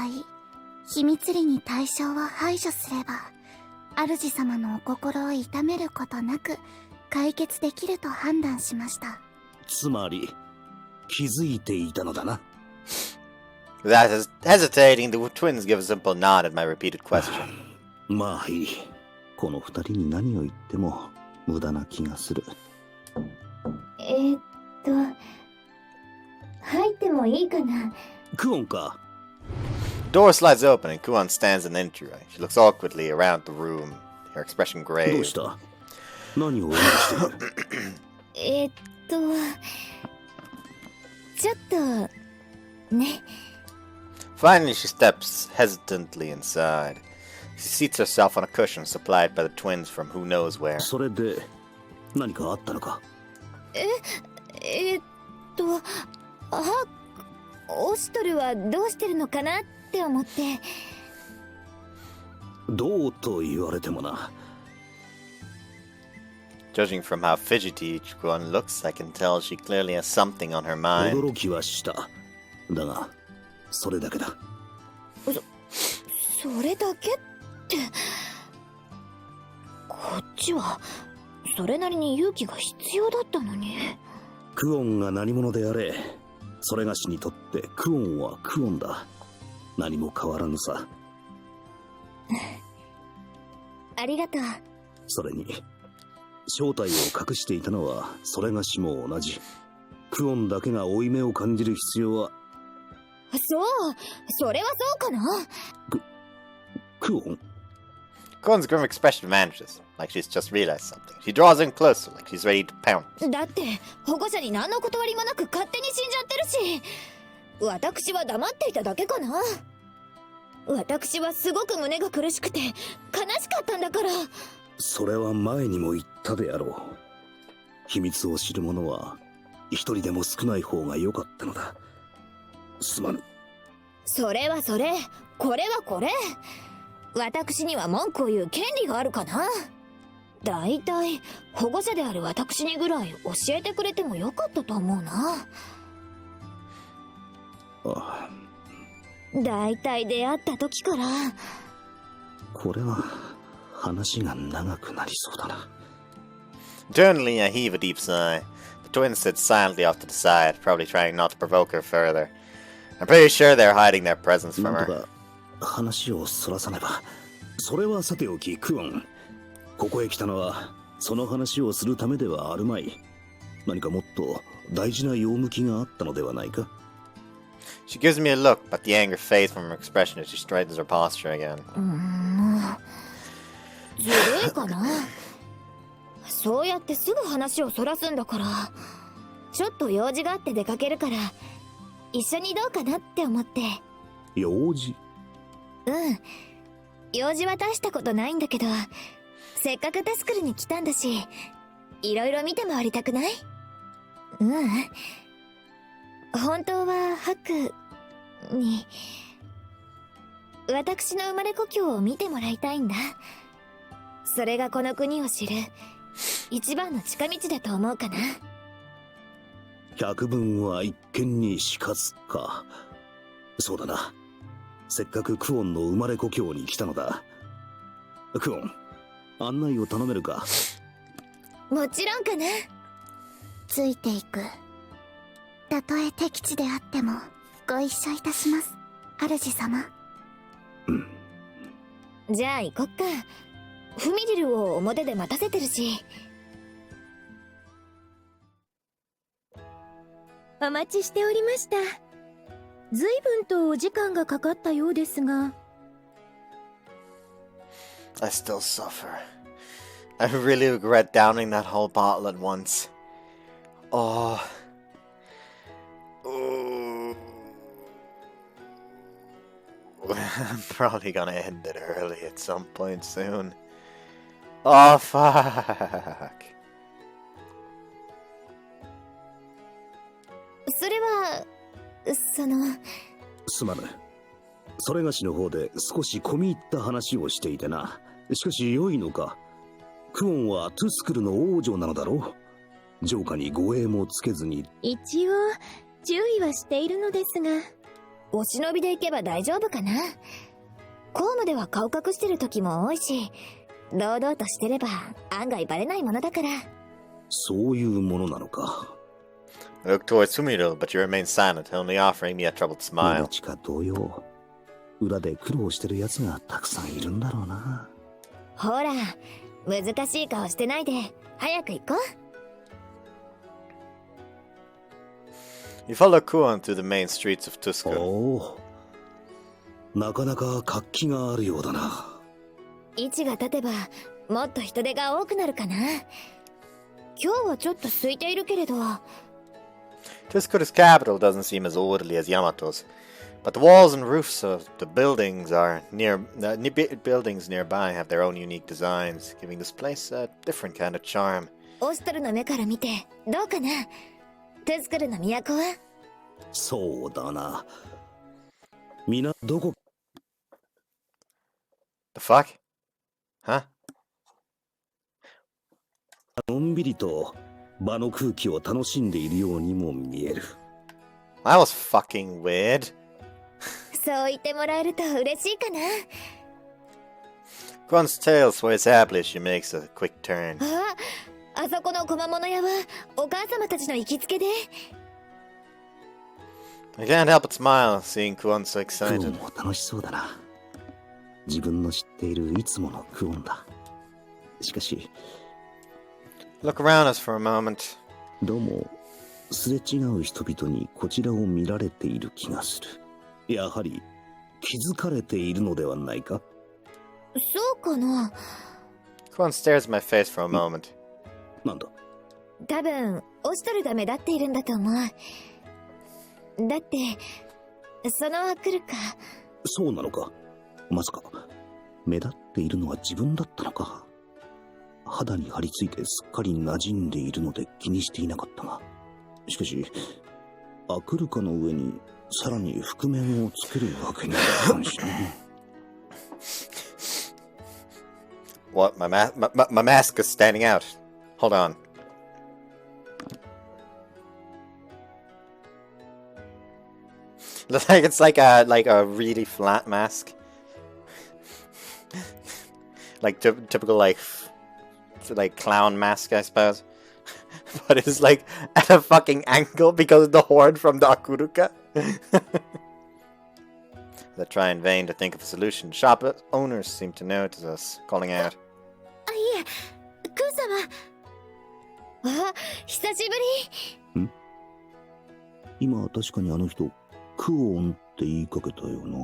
秘密裏に対象を排除すれば、主様のお心を痛めることなく解決できると判断しました。つまり、気づいていたのだな。Without hesitating, the twins give a simple nod at my repeated question. まあいい。この二人に何を言っても無駄な気がする。入ってもいいかな。クオンか。Door slides open and Kuon stands in the entryway. She looks awkwardly around the room, her expression どう grave. した何を演じしているちょっとね。Finally, she steps hesitantly inside. She seats herself on a cushion supplied by the twins from who knows where. それで何かあったのか？オシトルはどうしてるのかなって思って。どうと言われてもな。Judging from how fidgety Kuon looks, I can tell she clearly has something on her mind. 驚きはした。だが、それだけだ。それだけって。こっちはそれなりに勇気が必要だったのに。クオンが何者であれ、それがしにとってクオンはクオンだ。何も変わらぬさ。ありがとう。それに、正体を隠していたのはそれがしも同じ。クオンだけが負い目を感じる必要は。そう、それはそうかな。クオンKuon's grim expression vanishes, like she's just realized something. She draws in closer, like she's ready to pounce. だって保護者に何の断りもなく勝手に死んじゃってるし、私は黙っていただけかな。私はすごく胸が苦しくて悲しかったんだから。それは前にも言ったであろう。秘密を知る者は一人でも少ない方が良かったのだ。すまぬ。それはそれ、これはこれ。私には文句を言う権利があるかな。だいたい保護者である私にぐらい教えてくれてもよかったと思うな。ああ、だいたい出会った時から。これは話が長くなりそうだな。Internally, I heave a deep sigh. The twins sit silently off to the side, probably trying not to provoke her further. I'm pretty sure they're hiding their presence from なん her. とか話をそらさねば。それはさておき、クオン。ここへ来たのはその話をするためではあるまい。何かもっと大事な用向きがあったのではないか。She gives me a look, but the anger fades from her expression as she straightens her posture again. ずるいかな。そうやってすぐ話をそらすんだから。ちょっと用事があって出かけるから一緒にどうかなって思って。用事？うん、用事は出したことないんだけど、せっかくタスクルに来たんだし、いろいろ見て回りたくない？本当はハクに私の生まれ故郷を見てもらいたいんだ。それがこの国を知る一番の近道だと思うかな。百聞は一見にしかずか。そうだな。せっかくクオンの生まれ故郷に来たのだ。クオン、案内を頼めるか？もちろんかな。ついていく。たとえ敵地であってもご一緒いたします、主様。じゃあ行こっか。フミリルを表で待たせてるし。お待ちしておりました。随分とお時間がかかったようですが。I still suffer. I really regret downing that whole bottle at once. Oh. Ooh. I'm probably gonna end it early at some point soon. Oh, fuck. それはすまぬ。それがしの方で少し込み入った話をしていてな。しかし良いのか。クオンはトゥスクルの王女なのだろう。城下に護衛もつけずに。一応注意はしているのですが。お忍びで行けば大丈夫かな。公務では顔隠してる時も多いし、堂々としてれば案外バレないものだから。そういうものなのか。I look towards Sumiro, but you remain silent, only offering me a troubled smile. 地下同様、裏で苦労してる奴がたくさんいるんだろうな。ほら、難しい顔してないで、早く行こう。You follow Kuon through the main streets of Tuskur. おお、なかなか活気があるようだな。位置が立てば、もっと人手が多くなるかな。今日はちょっと空いているけれど。Tuskur's capital doesn't seem as orderly as Yamato's, but the walls and roofs of the buildings buildings nearby have their own unique designs, giving this place a different kind of charm. オストルの目から見てどうかな。トゥスクルの都は？そうだな。皆どこ？ The fuck? Huh? のんびりと場の空気を楽しんでいるようにも見える。That was fucking weird. そう言ってもらえると嬉しいかな。Grun's tail sways happily as she makes a quick turn. あそこの小物屋はお母様たちの行きつけで。I can't help but smile, seeing Kuon so クオン excited. も楽しそうだな。自分の知っているいつものクオンだ。しかし Look around us for a moment. どうもすれ違う人々にこちらを見られている気がする。やはり気づかれているのではないか。そうかな。 Kuon stares at my face for a moment. なんだ。多分オストルが目立っているんだと思う。だってその来るか。そうなのか。まさか目立っているのは自分だったのか。肌に張り付いてすっかり馴染んでいるので気にしていなかったが、しかしアクルカの上にさらに覆面をつけるわけにはいかんしね。What? My mask is standing out. Hold on. Looks like it's like a really flat mask. Like typical like clown mask, I suppose. But it's like at a fucking angle because of the horn from the Akuruka. They try in vain to think of a solution. Shop owners seem to notice us, calling out. あ、いえ、クー様。あ、久しぶり。ん？今確かにあの人、クオンって言いかけたよな。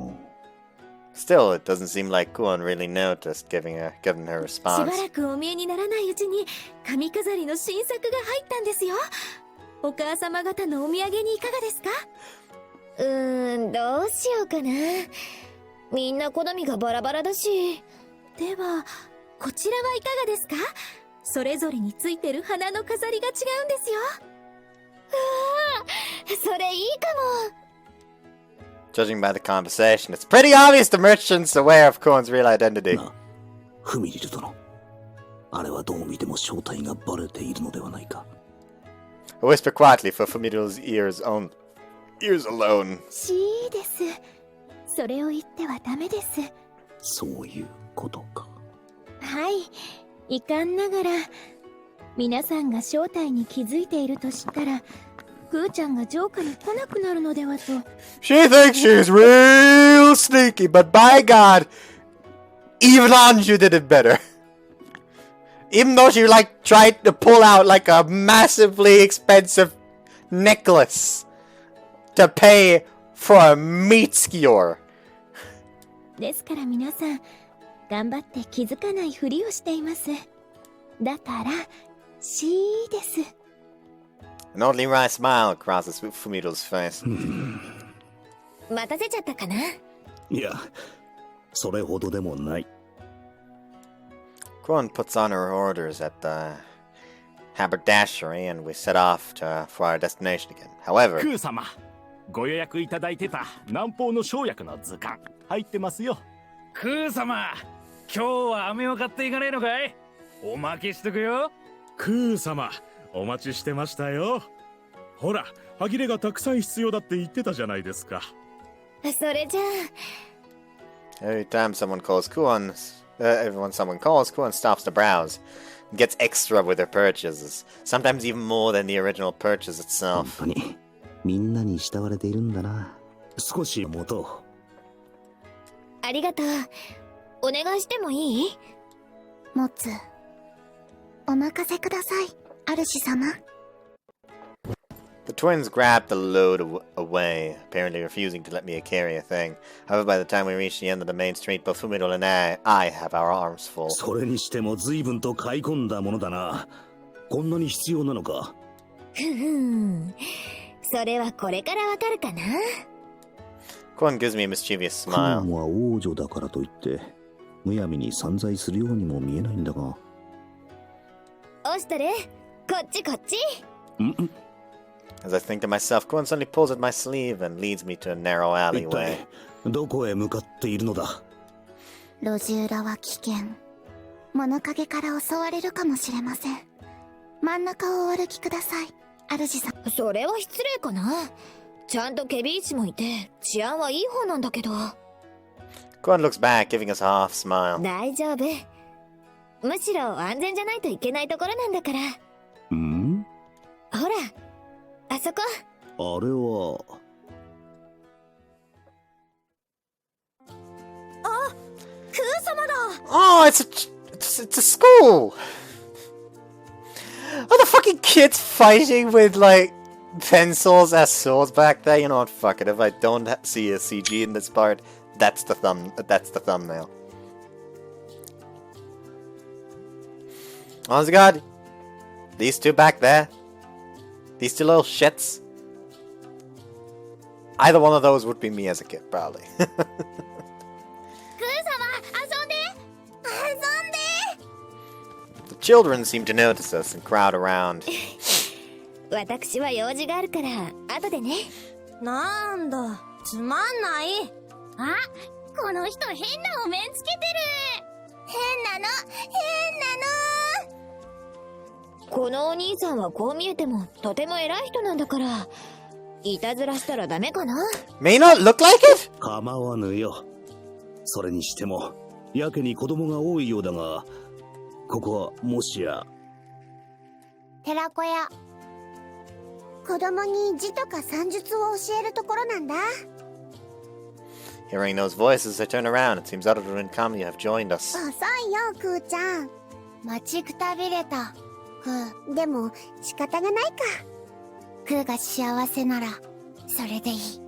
Still, it doesn't seem like Kuon really noticed, given her しば response. らくお見えにならないうちに髪飾りの新作が入ったんですよ。お母様方のお土産にいかがですか？どうしようかな。みんな好みがバラバラだし。では、こちらはいかがですか？それぞれについてる花の飾りが違うんですよ。それいいかも。Judging by the conversation, it's pretty obvious the merchant's aware of Kuon's real identity. なあ、フミリル殿。あれはどう見ても正体がバレているのではないか。I whisper quietly for Fumiru's ears alone. しーです。それを言ってはダメです。そういうことか。はい。遺憾ながら、皆さんが正体に気づいていると知ったら、クーちゃんが浄化に来なくなるのではと。She thinks she's real sneaky, but by God, even Anju did it better. Even though she tried to pull out like a massively expensive necklace to pay for a meat skewer. ですから皆さん、頑張って気づかないふりをしています。だから、しーです。An oddly wry smile crosses Fumiru's face. 待たせちゃったかな？いや、それほどでもない。Kuon puts on her orders at the haberdashery and we set off for our destination again. However, クー様、ご予約いただいてた南方の生薬の図鑑入ってますよ。クー様、今日は飴を買っていかねえのかい？おまけしとくよ。クー様、お待ちしてましたよ。ほら、歯切れがたくさん必要だって言ってたじゃないですか。それじゃあ。every time someone calls Kuon, stops to browse and gets extra with their purchases, sometimes even more than the original purchase 本 itself. 当にみんなに慕われているんだな。少し持とう。ありがとう。お願いしてもいい？持つ。お任せください、主様。The twins grabbed the load away, apparently refusing to let me carry a thing. However, by the time we reach the end of the main street, both Fumito and I have our arms full. それにしても随分と買い込んだものだな。こんなに必要なのか。それはこれからわかるかな。Kuon gives me a mischievous ク smile. オンは王女だからといってむやみに散財するようにも見えないんだが。オシトル、こっちこっち。As I think to myself, Kuon suddenly pulls at my sleeve and leads me to a narrow 一 alleyway. 体どこへ向かっているのだ。路地裏は危険。物陰から襲われるかもしれません。真ん中をお歩きください、主さん。それは失礼かな。ちゃんとケビーチもいて治安はいい方なんだけど。Kuon looks back, giving us a half smile. 大丈夫。むしろ安全じゃないといけないところなんだから。ん？ほら、あそこ。あれは。あ、クー様だ。Oh, it's a school! Are the fucking kids fighting with, pencils as swords back there? You know what, fuck it, if I don't see a CG in this part, that's the thumbnail. Honest to God, these two back there, these two little shits, either one of those would be me as a kid, probably. クー様、遊んで。遊んで。The children seem to notice us and crowd around. 私は用事があるから後でね。なんだ、つまんない。あ、この人変なお面つけてる。変なの。このお兄さんはこう見えてもとても偉い人なんだから、いたずらしたらダメかな。 May not look like it? 構わぬよ。それにしてもやけに子供が多いようだが、ここはもしや。寺子屋。子供に字とか算術を教えるところなんだ。Hearing those voices, I turn around. It seems Utter and Kami have joined us. 遅いよ、クーちゃん。待ちくたびれた。クー、でも仕方がないか。クーが幸せならそれでいい。The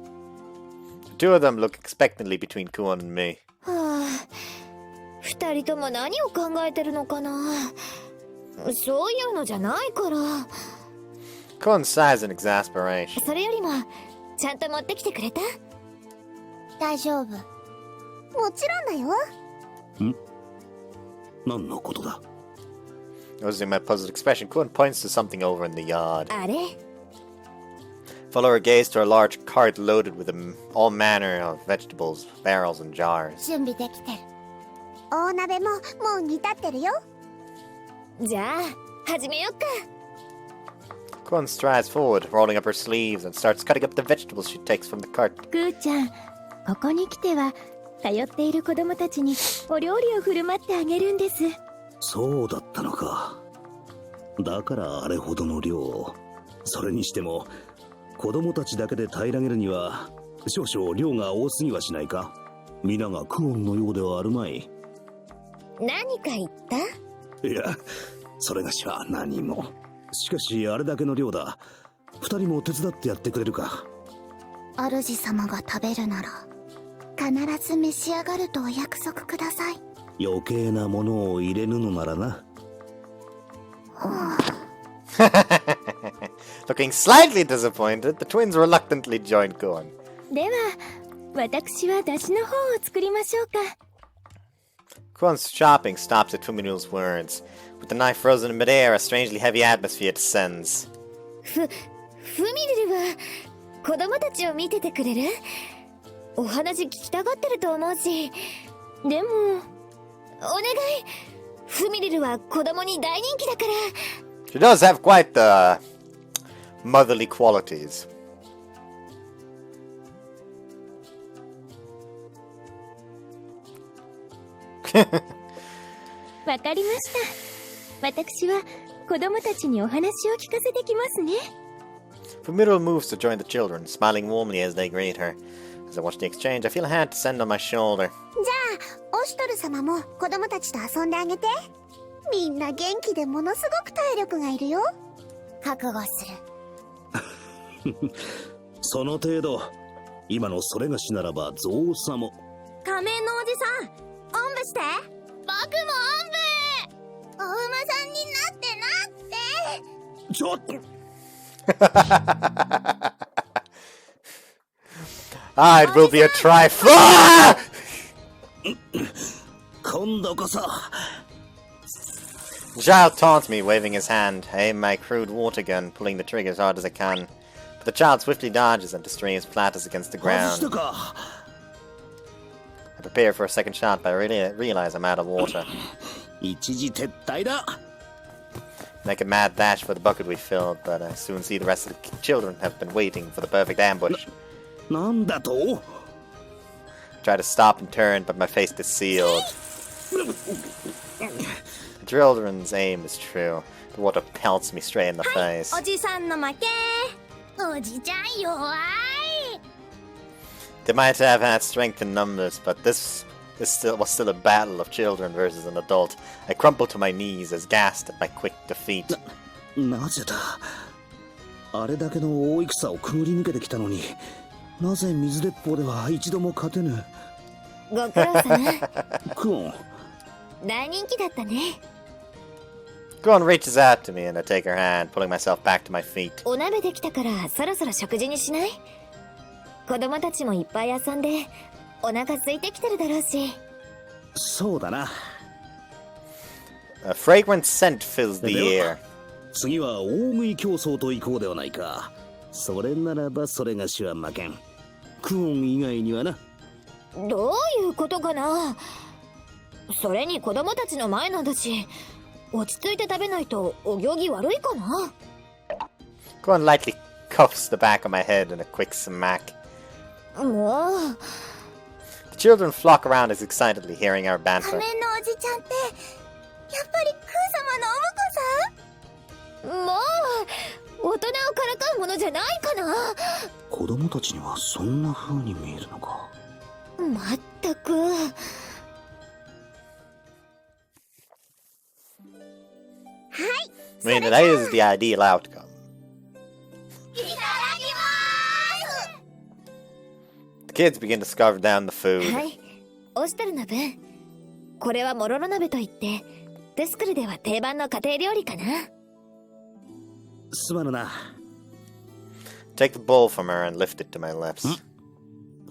two of them look expectantly between Kuon and me. はあ、二人とも何を考えてるのかな。そういうのじゃないから。Kuon sighs in exasperation. それよりもちゃんと持ってきてくれた？大丈夫。もちろんだよ。何のことだ？ Noticing my puzzled expression, Kuon points to something over in the yard. あれ？ Follow her gaze to a large cart loaded with all manner of vegetables, barrels, and jars. 準備できてる。大鍋ももう煮立ってるよ。じゃあ始めよっか。Kuon strides forward, rolling up her sleeves, and starts cutting up the vegetables she takes from the cart. クーちゃん、ここに来ては通っている子供たちにお料理を振る舞ってあげるんです。そうだったのか。だからあれほどの量を。それにしても子供たちだけで平らげるには少々量が多すぎはしないか。皆がクオンのようではあるまい。何か言った？いや、それがしは何も。しかしあれだけの量だ。二人も手伝ってやってくれるか。主様が食べるなら必ず召し上がるとお約束ください。余計なものを入れぬのならな。Looking slightly disappointed, the twins reluctantly joined Kuon. では私は出汁の方を作りましょうか。Kuon's shopping stops at Fuminu's words. With the knife frozen in midair, a strangely heavy atmosphere descends. フミルルは子供たちを見ててくれる？お話聞きたがってると思うし。でもお願い。フミルルは子供に大人気だから。 She does have quite the motherly qualities. わかりました。私は子供たちにお話を聞かせてきますね。Fumiru moves to join the children, smiling warmly as they greet her. As I watch the exchange, I feel a hand descend on my shoulder. じゃあオシュトル様も子供たちと遊んであげて。みんな元気でものすごく体力がいるよ。覚悟する。その程度。今のそれがしならば造作も。仮面のおじさん、おんぶして。僕もおんぶ。お馬さんになって。ちょっとIt will be a trifle. 今度こそ。The child taunts me, waving his hand. I aim my crude water gun, pulling the trigger as hard as I can. But the child swiftly dodges and the string splatters against the 外 ground. したか。I prepare for a second shot, but I realize I'm out of water. 一時撤退だ。 Make a mad dash for the bucket we filled, but I soon see the rest of the children have been waiting for the perfect ambush. なんだと。 Try to stop and turn, but my face is sealed. The children's aim is true. The water pelts me straight in the face. おじさんの負け。おじちゃん弱い。 They might have had strength in numbers, but this was still a battle of children versus an adult. I crumpled to my knees, as gassed at my quick defeat. なぜだ。あれだけの大戦をくぐり抜けてきたのに、なぜ水鉄砲では一度も勝てぬ。ご苦労様。クオン。大人気だったね。Kuon reaches out to me and I take her hand, pulling myself back to my feet. お鍋できたからそろそろ食事にしない？子供たちもいっぱい遊んでお腹空いてきてるだろうし。そうだな。A fragrant scent fills the では air. 次は大食い競争と行こうではないか。それならばそれがしは負けん。クオン以外にはな。どういうことかな。それに子供たちの前なんだし、落ち着いて食べないとお行儀悪いかな。Gohan lightly cuffs the back of my head in a quick smack. もう The children flock around us excitedly, hearing our 仮 banter. 面のおじちゃんってやっぱりクー様のお婿さん？もう大人をからかうものじゃないかな。子供たちにはそんな風に見えるのか。まったく。I mean, that is the ideal outcome. いただきまーす。 The kids begin to scarf down the food. はい、オシトルの分。これはモロロ鍋といってトゥスクルでは定番の家庭料理かな。すまぬな。 Take the bowl from her and lift it to my lips.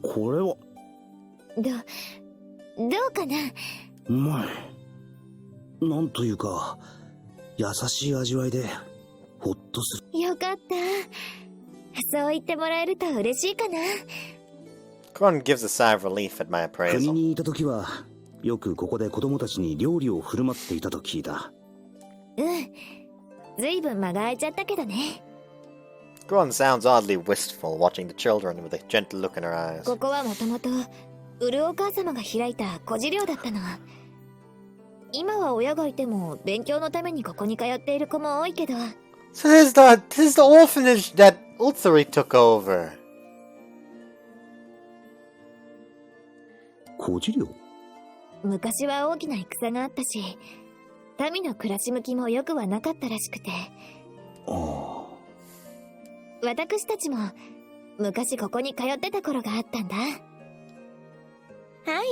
これはどうかな。うまい。なんというか優しい味わいでほっとする。よかった。そう言ってもらえると嬉しいかな。Gohan gives a sigh of relief at my 国 appraisal. にいた時はよくここで子供たちに料理を振る舞っていたと聞いた。ずいぶん間が空いちゃったけどね。Gohan sounds oddly wistful, watching the children with a gentle look in her eyes. ここはもともとウルお母様が開いた孤児寮だったの。今は親がいても勉強のためにここに通っている子も多いけど。 So this is the orphanage that Utsuri took over. 孤児寮？昔は大きな戦があったし、民の暮らし向きも良くはなかったらしくて。ああ。私たちも昔ここに通ってた頃があったんだ。はい。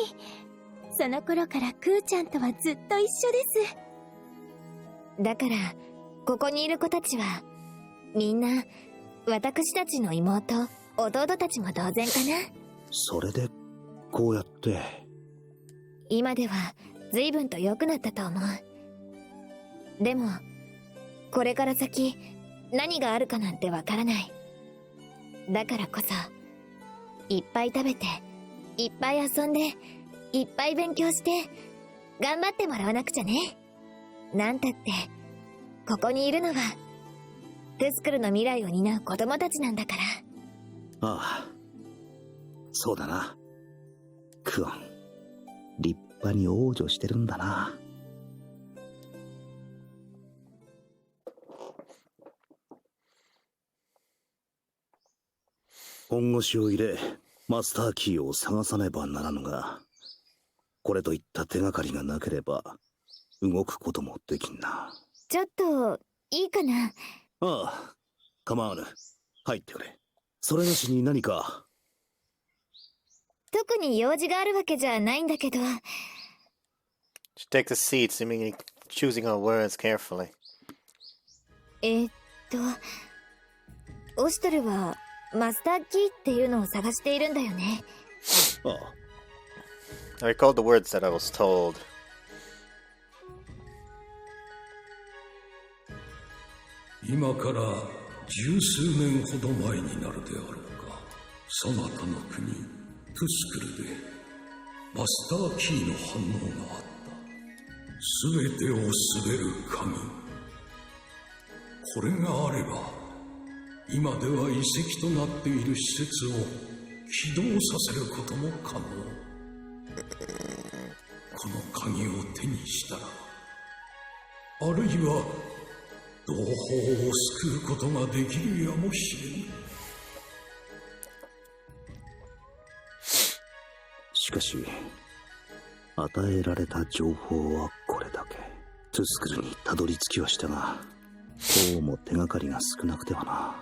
その頃からクーちゃんとはずっと一緒です。だからここにいる子たちはみんな私たちの妹弟たちも同然かな。それでこうやって。今では随分と良くなったと思う。でもこれから先何があるかなんてわからない。だからこそいっぱい食べていっぱい遊んでいっぱい勉強して頑張ってもらわなくちゃね。なんたってここにいるのはトゥスクルの未来を担う子供たちなんだから。ああ、そうだな。クオン、立派に往生してるんだな。本腰を入れマスターキーを探さねばならぬが、これといった手がかりがなければ動くこともできんな。ちょっといいかな。ああ、構わぬ。入ってくれ。それなしに何か。特に用事があるわけじゃないんだけど。 She takes a seat, seemingly choosing her words carefully. オシトルはマスターキーっていうのを探しているんだよね。ああ。I recalled the words that I was told. 今から十数年ほど前になるであろうか、そなたの国トゥスクルでマスターキーの反応があった。すべてを統べる鍵、これがあれば今では遺跡となっている施設を起動させることも可能。この鍵を手にしたら、あるいは同胞を救うことができるやもしれぬ。しかし与えられた情報はこれだけ。トゥスクルにたどり着きはしたが、どうも手がかりが少なくてはな。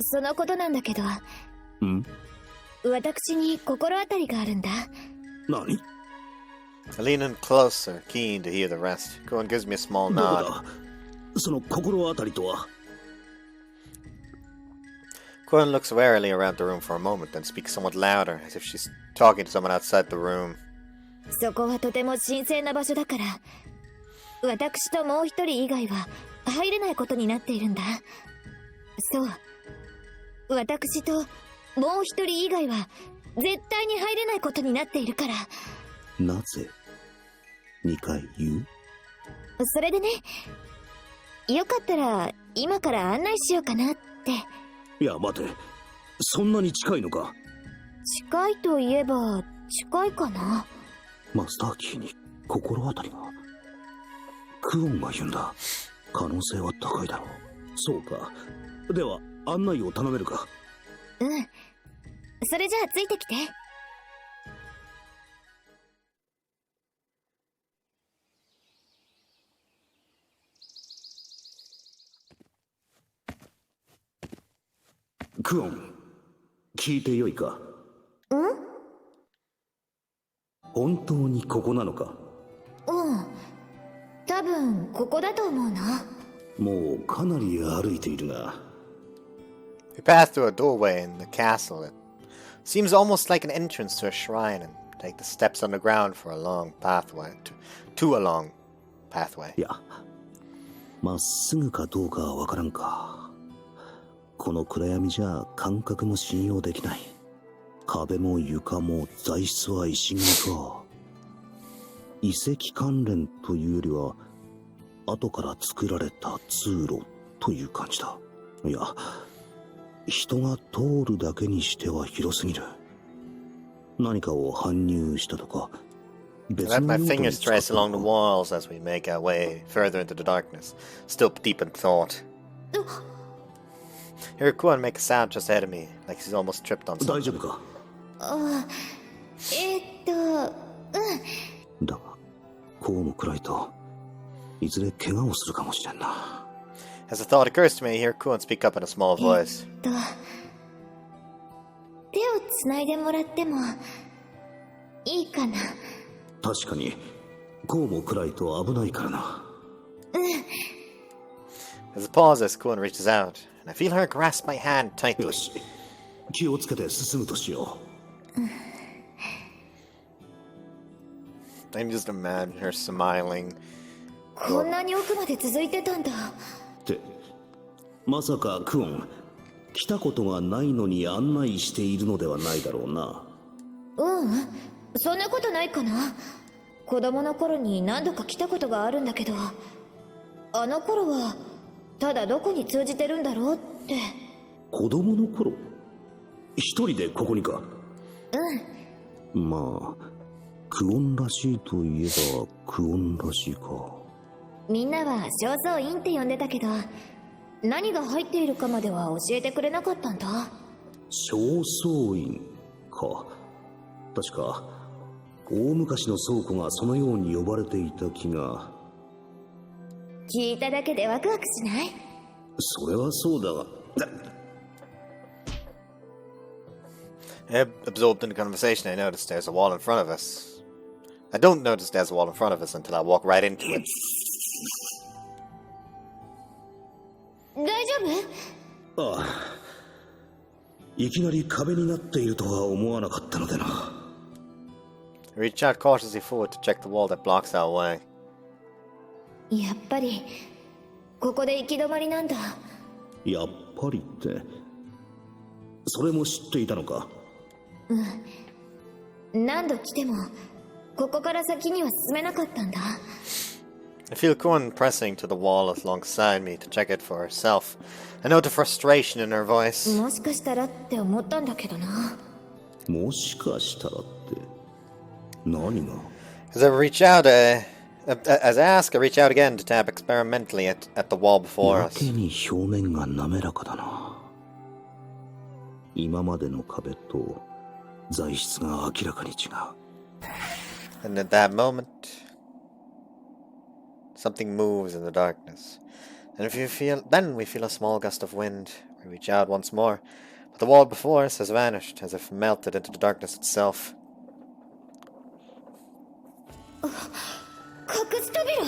そのことなんだけど、私に心当たりがあるんだ。何？ I lean in closer, keen to hear the rest. Gohan gives me a small どこ nod. だ？その心当たりとは。Gohan looks warily around the room for a moment, then speaks somewhat louder, as if she's talking to someone outside the room. そこはとても神聖な場所だから、私ともう一人以外は入れないことになっているんだ。そう。私ともう一人以外は絶対に入れないことになっているから。なぜ2回言う？それでね、よかったら今から案内しようかなって。いや待て、そんなに近いのか？近いといえば近いかな。マスターキーに心当たりが？クオンが言うんだ。可能性は高いだろう。そうか。では案内を頼めるか？うん。それじゃあついてきて。クオン、聞いてよいか？本当にここなのか？うん。多分ここだと思うな。もうかなり歩いているな。We pass through a doorway in the castle. It seems almost like an entrance to a shrine, and take the steps underground for a long pathway to a long pathway. いや、まっすぐかどうかはわからんか。この暗闇じゃ感覚も信用できない。壁も床も材質は石組みか。遺跡関連というよりは後から作られた通路という感じだ。いや、人が通るだけにしては広すぎる。何かを搬入したとか。I let my fingers trace along the walls as we make our way further into the darkness, still deep in thought. Hear Kuan make a sound just ahead of me, like he's almost tripped on something. 大丈夫か？だが、こうも暗いといずれ怪我をするかもしれんな。As a thought occurs to me, I hear Kuan speak up in a small voice. 手をつないでもらってもいいかな？確かに、こうも暗いと危ないからな。As it pauses, Kuan reaches out, and I feel her grasp my hand tightly. よし、気をつけて進むとしよう。I can just imagine her smiling. こんなに奥まで続いてたんだ。って、まさかクオン、来たことがないのに案内しているのではないだろうな。そんなことないかな。子供の頃に何度か来たことがあるんだけど、あの頃はただどこに通じてるんだろうって。子供の頃？一人でここにか？まあ、クオンらしいといえばクオンらしいか。みんなは正倉院って呼んでたけど、何が入っているかまでは教えてくれなかったんだ。正倉院か。確か大昔の倉庫がそのように呼ばれていた気が。聞いただけでワクワクしない？それはそうだが。Absorbed in the conversation, I notice there's a wall in front of us. I don't notice there's a wall in front of us until I walk right into it. 大丈夫？ああ、いきなり壁になっているとは思わなかったのでな。I reach out cautiously forward to check the wall that blocks our way. やっぱりここで行き止まりなんだ。やっぱりって、それも知っていたのか？何度来てもここから先には進めなかったんだ。I feel Kuan pressing to the wall alongside me to check it for herself. I note the frustration in her voice. もしかしたらって思ったんだけどな。もしかしたらって何が？ As I reach out, as I ask, I reach out again to tap experimentally at the wall before や us. けに表面が滑らかだな。今までの壁と材質が明らかに違う。And at that moment, something moves in the darkness. And then we feel a small gust of wind. We reach out once more, but the wall before us has vanished, as if melted into the darkness itself. 隠し扉？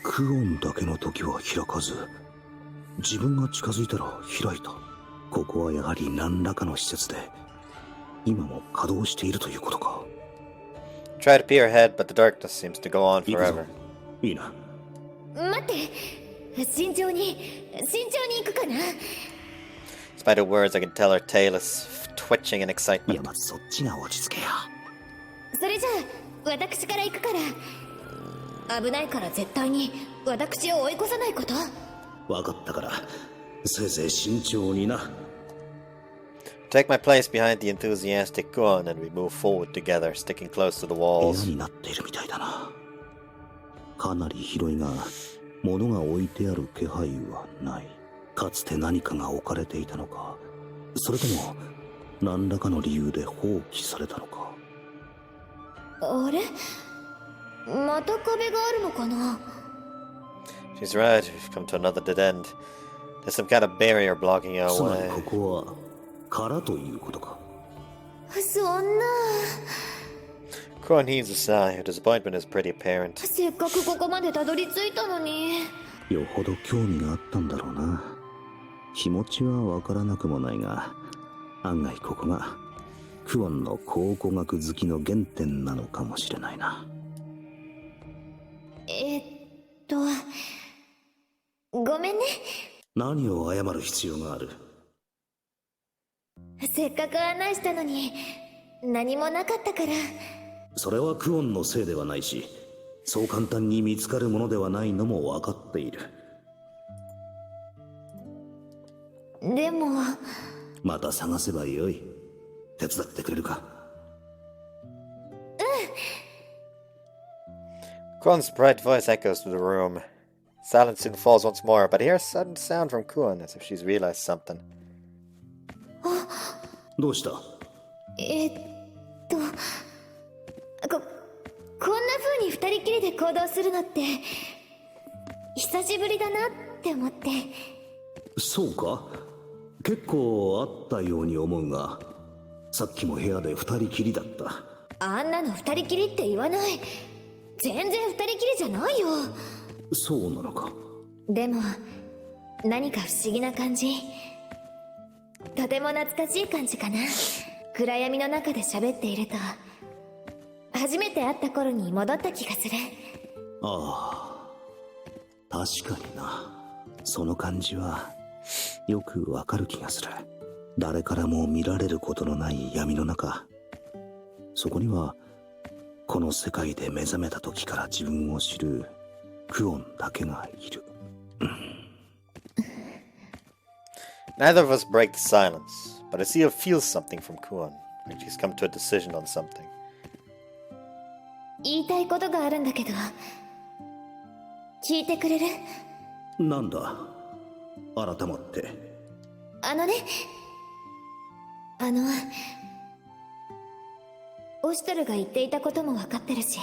クオンだけの時は開かず、自分が近づいたら開いた。ここはやはり何らかの施設で、今も稼働しているということか。try to peer ahead, but the darkness seems to go on 行くぞ forever. いいな。待って、慎重に行くかな。 Despite her words, I can tell her tail is twitching in い excitement. や、まずそっちが落ち着けや。それじゃあ私から行くから、危ないから絶対に私を追い越さないこと。分かったから、せいぜい慎重にな。Take my place behind the enthusiastic Kuon, and we move forward together, sticking close to the 部 walls. 屋になっているみたいだな。かなり広いが、物が置いてある気配はない。かつて何かが置かれていたのか、それとも何らかの理由で放棄されたのか。あれ、また壁があるのかな。 She's right, we've come to another dead end. There's some kind of barrier blocking our つまり way. ここは殻ということか。そんな。 Kuon heaves a sigh. Her disappointment is pretty apparent. せっかくここまでたどり着いたのに。よほど興味があったんだろうな。気持ちはわからなくもないが、案外ここがクオンの考古学好きの原点なのかもしれないな。ごめんね。何を謝る必要がある。せっかく案内したのに何もなかったから。それはクオンのせいではないし、そう簡単に見つかるものではないのも分かっている。でもまた探せばよい。手伝ってくれるか。Kuon's bright voice echoes through the room. Silence soon falls once more, but I hear a sudden sound from Kuon as if she's realized something. どうした？こんな風に二人きりで行動するのって久しぶりだなって思って。そうか？結構あったように思うが、さっきも部屋で二人きりだった。あんなの二人きりって言わない。全然二人きりじゃないよ。そうなのか。でも何か不思議な感じ。とても懐かしい感じかな。暗闇の中で喋っていると初めて会った頃に戻った気がする。ああ、確かにな。その感じはよくわかる気がする。誰からも見られることのない闇の中、そこにはこの世界で目覚めた時から自分を知るクオンだけがいる。Neither of us break the silence, but I see or feel something from Kuon, like she's come to a decision on something. 言いたいことがあるんだけど聞いてくれる？なんだ？改まって。オシュトルが言っていたことも分かってるし、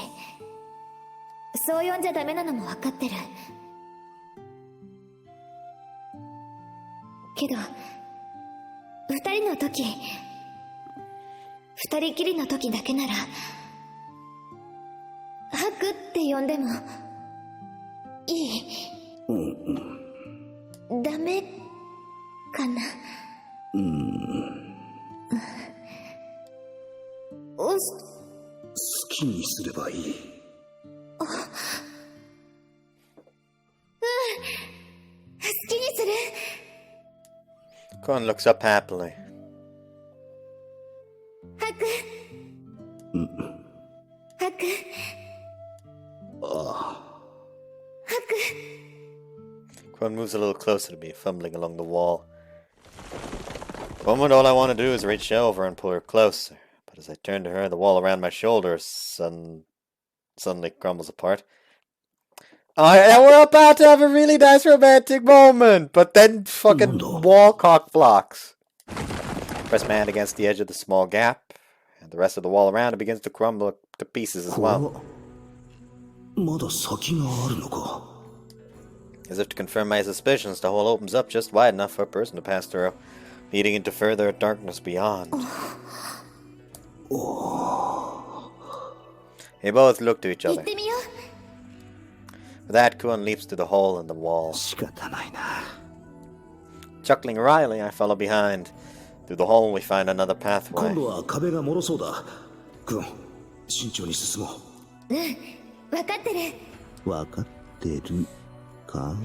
そう呼んじゃダメなのも分かってるけど、二人きりの時だけならハクって呼んでもいい？ダメかな？好きにすればいい。好きにする。 Kuon looks up happily. ハク。ハク。ハク。 Kuon moves a little closer to me, fumbling along the wall. For a moment, all I want to do is reach over and pull her closer. But as I turn to her, the wall around my shoulders suddenly crumbles apart. And we're about to have a really nice romantic moment, but then fucking wall cock blocks. Press my hand against the edge of the small gap, and the rest of the wall around it begins to crumble to pieces as well. まだ先があるのか。 As if to confirm my suspicions, the hole opens up just wide enough for a person to pass through, leading into further darkness beyond. They both look to each other. With that, Kuon leaps through the hole in the wall. 仕方ないな。 Chuckling wryly, I follow behind. Through the hole, we find another pathway. 今度は壁が脆そうだ。クオン、慎重に進もう。分かってる。分かってるか？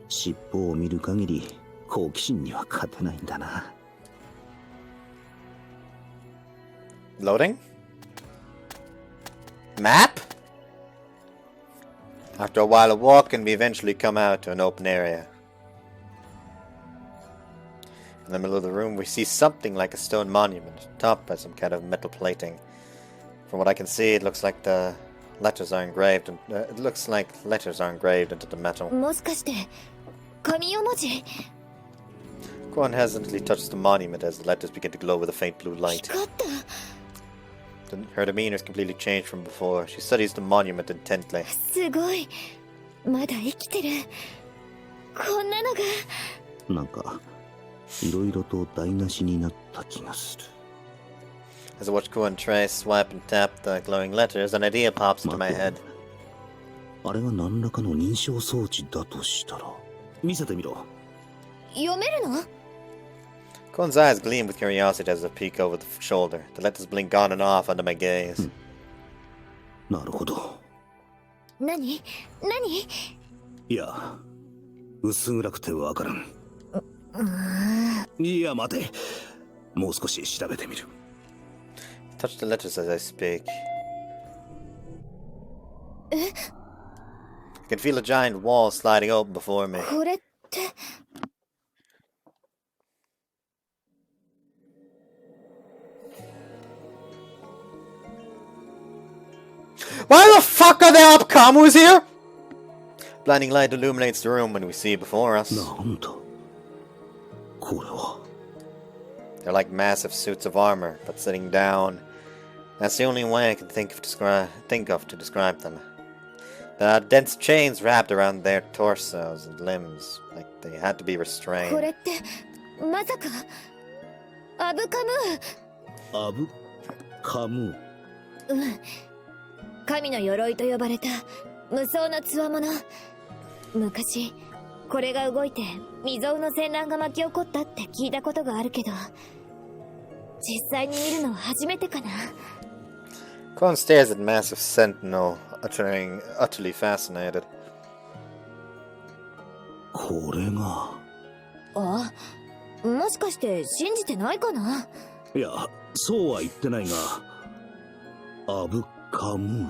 尻尾を見る限り好奇心には勝てないんだな。Loading? Map? After a while of walking, we eventually come out to an open area. In the middle of the room, we see something like a stone monument, topped by some kind of metal plating. From what I can see, it looks like the letters are engraved, and it looks like letters are engraved into the metal. もしかして神代文字？ Quan hesitantly touches the monument as the letters begin to glow with a faint blue light. 光った。 Her demeanor is completely changed from before. She studies the monument intently. すごい。まだ生きてる。こんなのが。なんかいろいろと台無しになった気がする。 As I watch Quan trace, swipe, and tap the glowing letters, an idea pops into my head. あれが何らかの認証装置だとしたら、見せてみろ。読めるの？ Quan's eyes gleam with curiosity as I peek over the shoulder. The letters blink on and off under my gaze. なるほど。何？いや、薄暗くてわからん。いや、待て。もう少し調べてみる。Touch the letters as I speak. I can feel a giant wall sliding open before me. これって。 Why the fuck are there upcomers here? Blinding light illuminates the room when we see it before us. なんだこれは。 They're like massive suits of armor, but sitting down. That's the only way I can think of to describe them. There are dense chains wrapped around their torsos and limbs, like they had to be こ restrained. れってまさかアブカムアブカム。神の鎧と呼ばれた無双の強者。昔これが動いて未曾有の戦乱が巻き起こったって聞いたことがあるけど、実際に見るのは初めてかな。 Quan stares at massive sentinel, utterly fascinated. これが。あ、もしかして信じてないかな。いや、そうは言ってないが、アブカム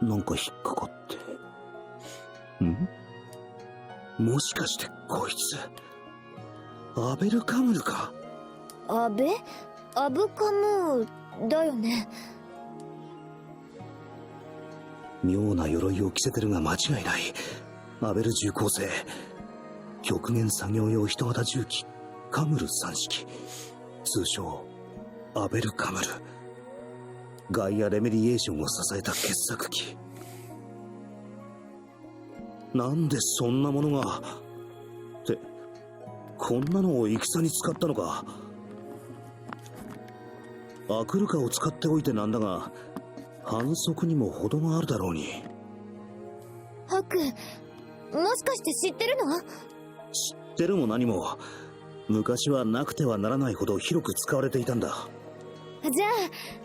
なんか引っかかって。ん？もしかしてこいつアベルカムルか？アブカムだよね。妙な鎧を着せてるが間違いない。アベル重工製極限作業用人型重機カムル3式、通称アベルカムル。ガイアレメディエーションを支えた傑作機。なんでそんなものが。ってこんなのを戦に使ったのか。アクルカを使っておいてなんだが、反則にも程があるだろうに。ハク、もしかして知ってるの？知ってるも何も、昔はなくてはならないほど広く使われていたんだ。じゃ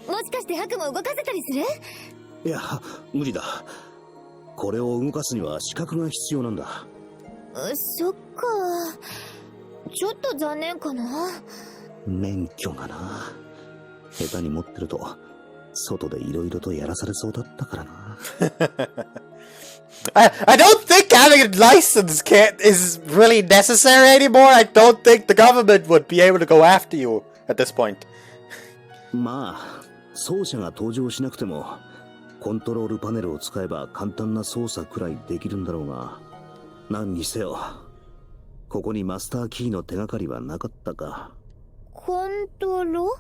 あもしかしてハクも動かせたりする？いや、無理だ。これを動かすには資格が必要なんだ。そっか、ちょっと残念かな。免許がな。下手に持ってると外でいろいろとやらされそうだったからな。I don't think having a license is really necessary anymore. I don't think the government would be able to go after you at this point. まあ、操作が登場しなくてもコントロールパネルを使えば簡単な操作くらいできるんだろうが、何にせよここにマスターキーの手がかりはなかったか。コントロ？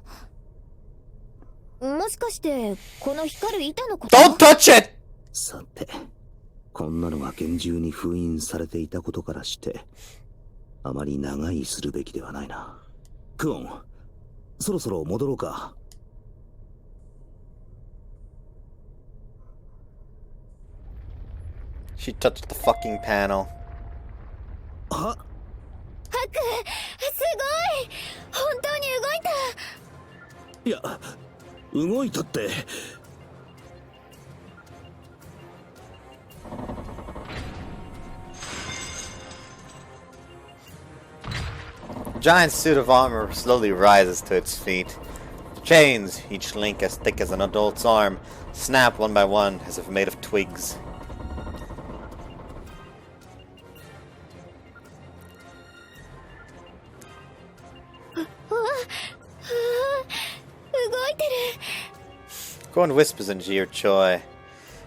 もしかしてこの光る板のこと？ Don't touch it! さて、こんなのが厳重に封印されていたことからしてあまり長居するべきではないな。クオン、そろそろ戻ろうか。She touched the fucking panel. は？ハク、すごい！本当に動いた！いや、動いたって giant suit of armor slowly rises to its feet. The chains, each link as thick as an adult's arm, snap one by one as if made of twigs. Corn whispers into your Choi.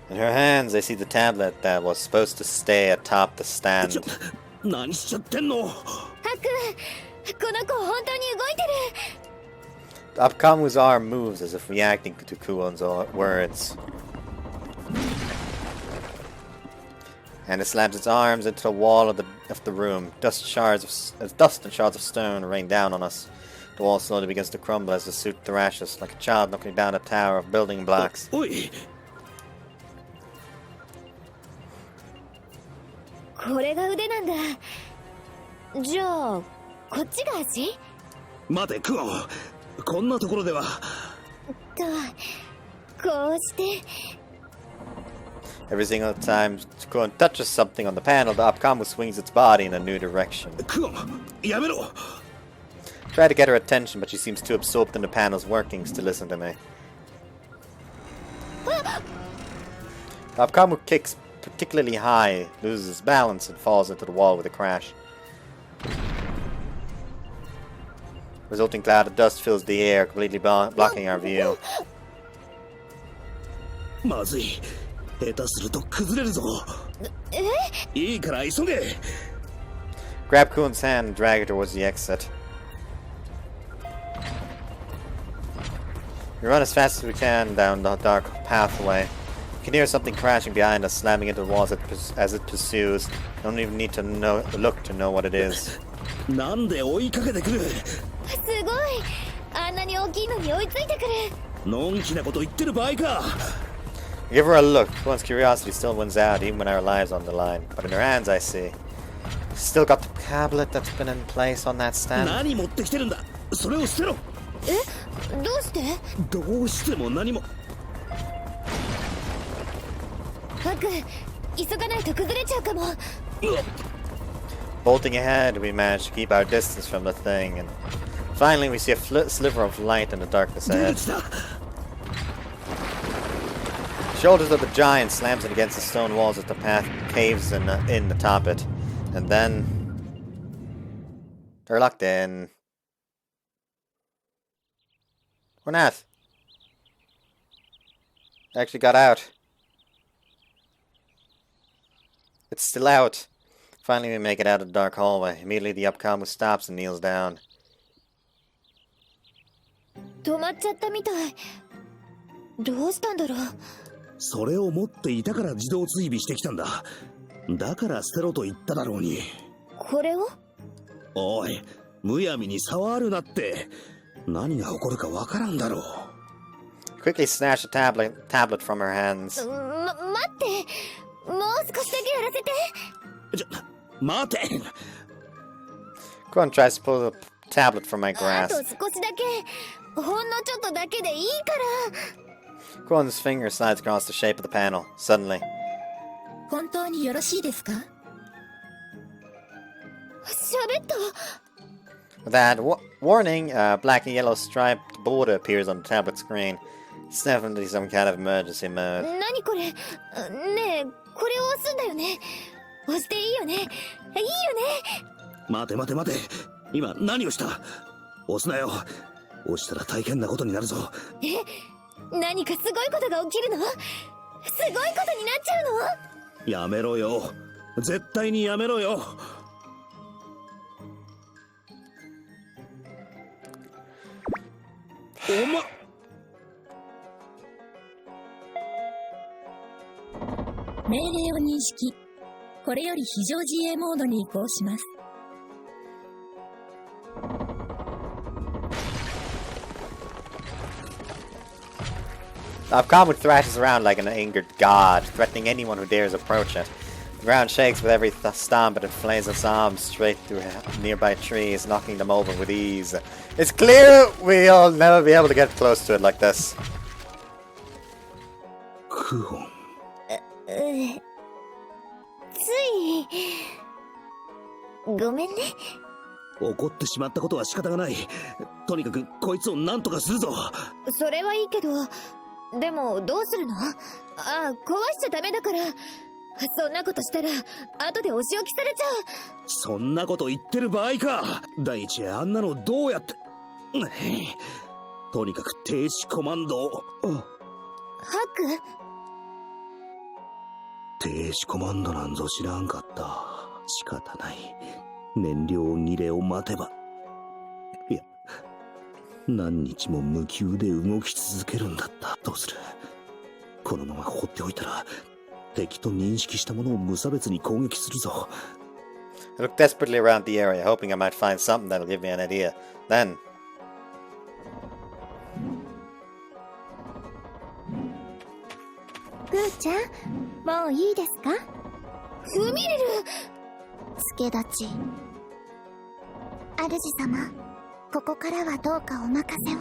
In her hands, I see the tablet that was supposed to stay atop the stand. 何しちゃってんの。ハク、この子本当に動いてる。 Apkamu's arm moves as if reacting to Kuon's words. And it slams its arms into the wall of the room. Dust and shards of stone rain down on us. The wall slowly begins to crumble as the suit thrashes, like a child knocking down a tower of building blocks. おい。これが腕なんだ。じゃあ、こっちが足？待て、クオン。こんなところでは。こうして。 Every single time Kuon touches something on the panel, the Apkamu swings its body in a new direction. クオン、やめろ。 Try to get her attention, but she seems too absorbed in the panel's workings to listen to me. The Apkamu kicks particularly high, loses balance, and falls into the wall with a crash. Resulting cloud of dust fills the air, completely blocking our view. まずい。下手すると崩れるぞ。いいから急げ。 Grab Kuon's hand and drag her towards the exit. We run as fast as we can down the dark pathway. We can hear something crashing behind us, slamming into the walls as it pursues. Don't even need to look to know what it is. なんで追いかけてくる。すごい。あんなに大きいのに追いついてくる。のんきなこと言ってる場合か。 Give her a look. Kuon's curiosity still wins out, even when our lives are on the line. But in her hands, I see. Still got the tablet that's been in place on that stand. 何持ってきてるんだ。それを捨てろ。どうして？どうしても何も。ハク、急がないと崩れちゃうかも。Bolting ahead, we manage to keep our distance from the thing, and finally we see a sliver of light in the darkness ahead. Shoulders of the giant slams it against the stone walls as the path caves in atop it, and then they're locked in. We're not. Actually got out. It's still out. Finally we make it out of the dark hallway. Immediately the Apkamu stops and kneels down. 止まっちゃったみたい。どうしたんだろう。それを持っていたから自動追尾してきたんだ。だから捨てろと言っただろうに。これを？おい、むやみに触るなって。何が起こるかわからんだろう。Quickly snatch the tablet from her hands. 待って。もう少しだけやらせて。待て。Kuon tries to pull the tablet from my あと grasp. 少しだけ。ほんのちょっとだけでいいから。 Kuon's finger slides across the shape of the panel. Suddenly, 本当によろしいですか？喋った。 with that warning, a black and yellow striped border appears on the tablet screen. It's definitely some kind of emergency mode. 何これ？ねえ、これを押すんだよね。押していいよね。いいよね。待て待て待て。今何をした？押すなよ。押したら大変なことになるぞ。何かすごいことが起きるの？すごいことになっちゃうの？やめろよ。絶対にやめろよ。命令を認識。これより非常自衛モードに移行します。Apkamu thrashes around like an angered god, threatening anyone who dares approach it. The ground shakes with every stomp, but it flays its arms straight through nearby trees, knocking them over with ease. It's clear we'll never be able to get close to it like this. クオン。つい。ごめんね。怒ってしまったことは仕方がない。とにかくこいつを何とかするぞ。それはいいけど、でもどうするの？壊しちゃダメだから。そんなことしたら後でお仕置きされちゃう。そんなこと言ってる場合か。第一あんなのどうやって。とにかく停止コマンドを。ハック？停止コマンドなんぞ知らんかった。仕方ない。燃料切れを待てば。いや、何日も無給で動き続けるんだった。どうする？このまま放っておいたら敵と認識したものを無差別に攻撃するぞ。I look desperately around the area, hoping I might find something that'll give me an idea. Then, グーちゃん、もういいですか？フミリル！助立ち。主様、ここからはどうかお任せを。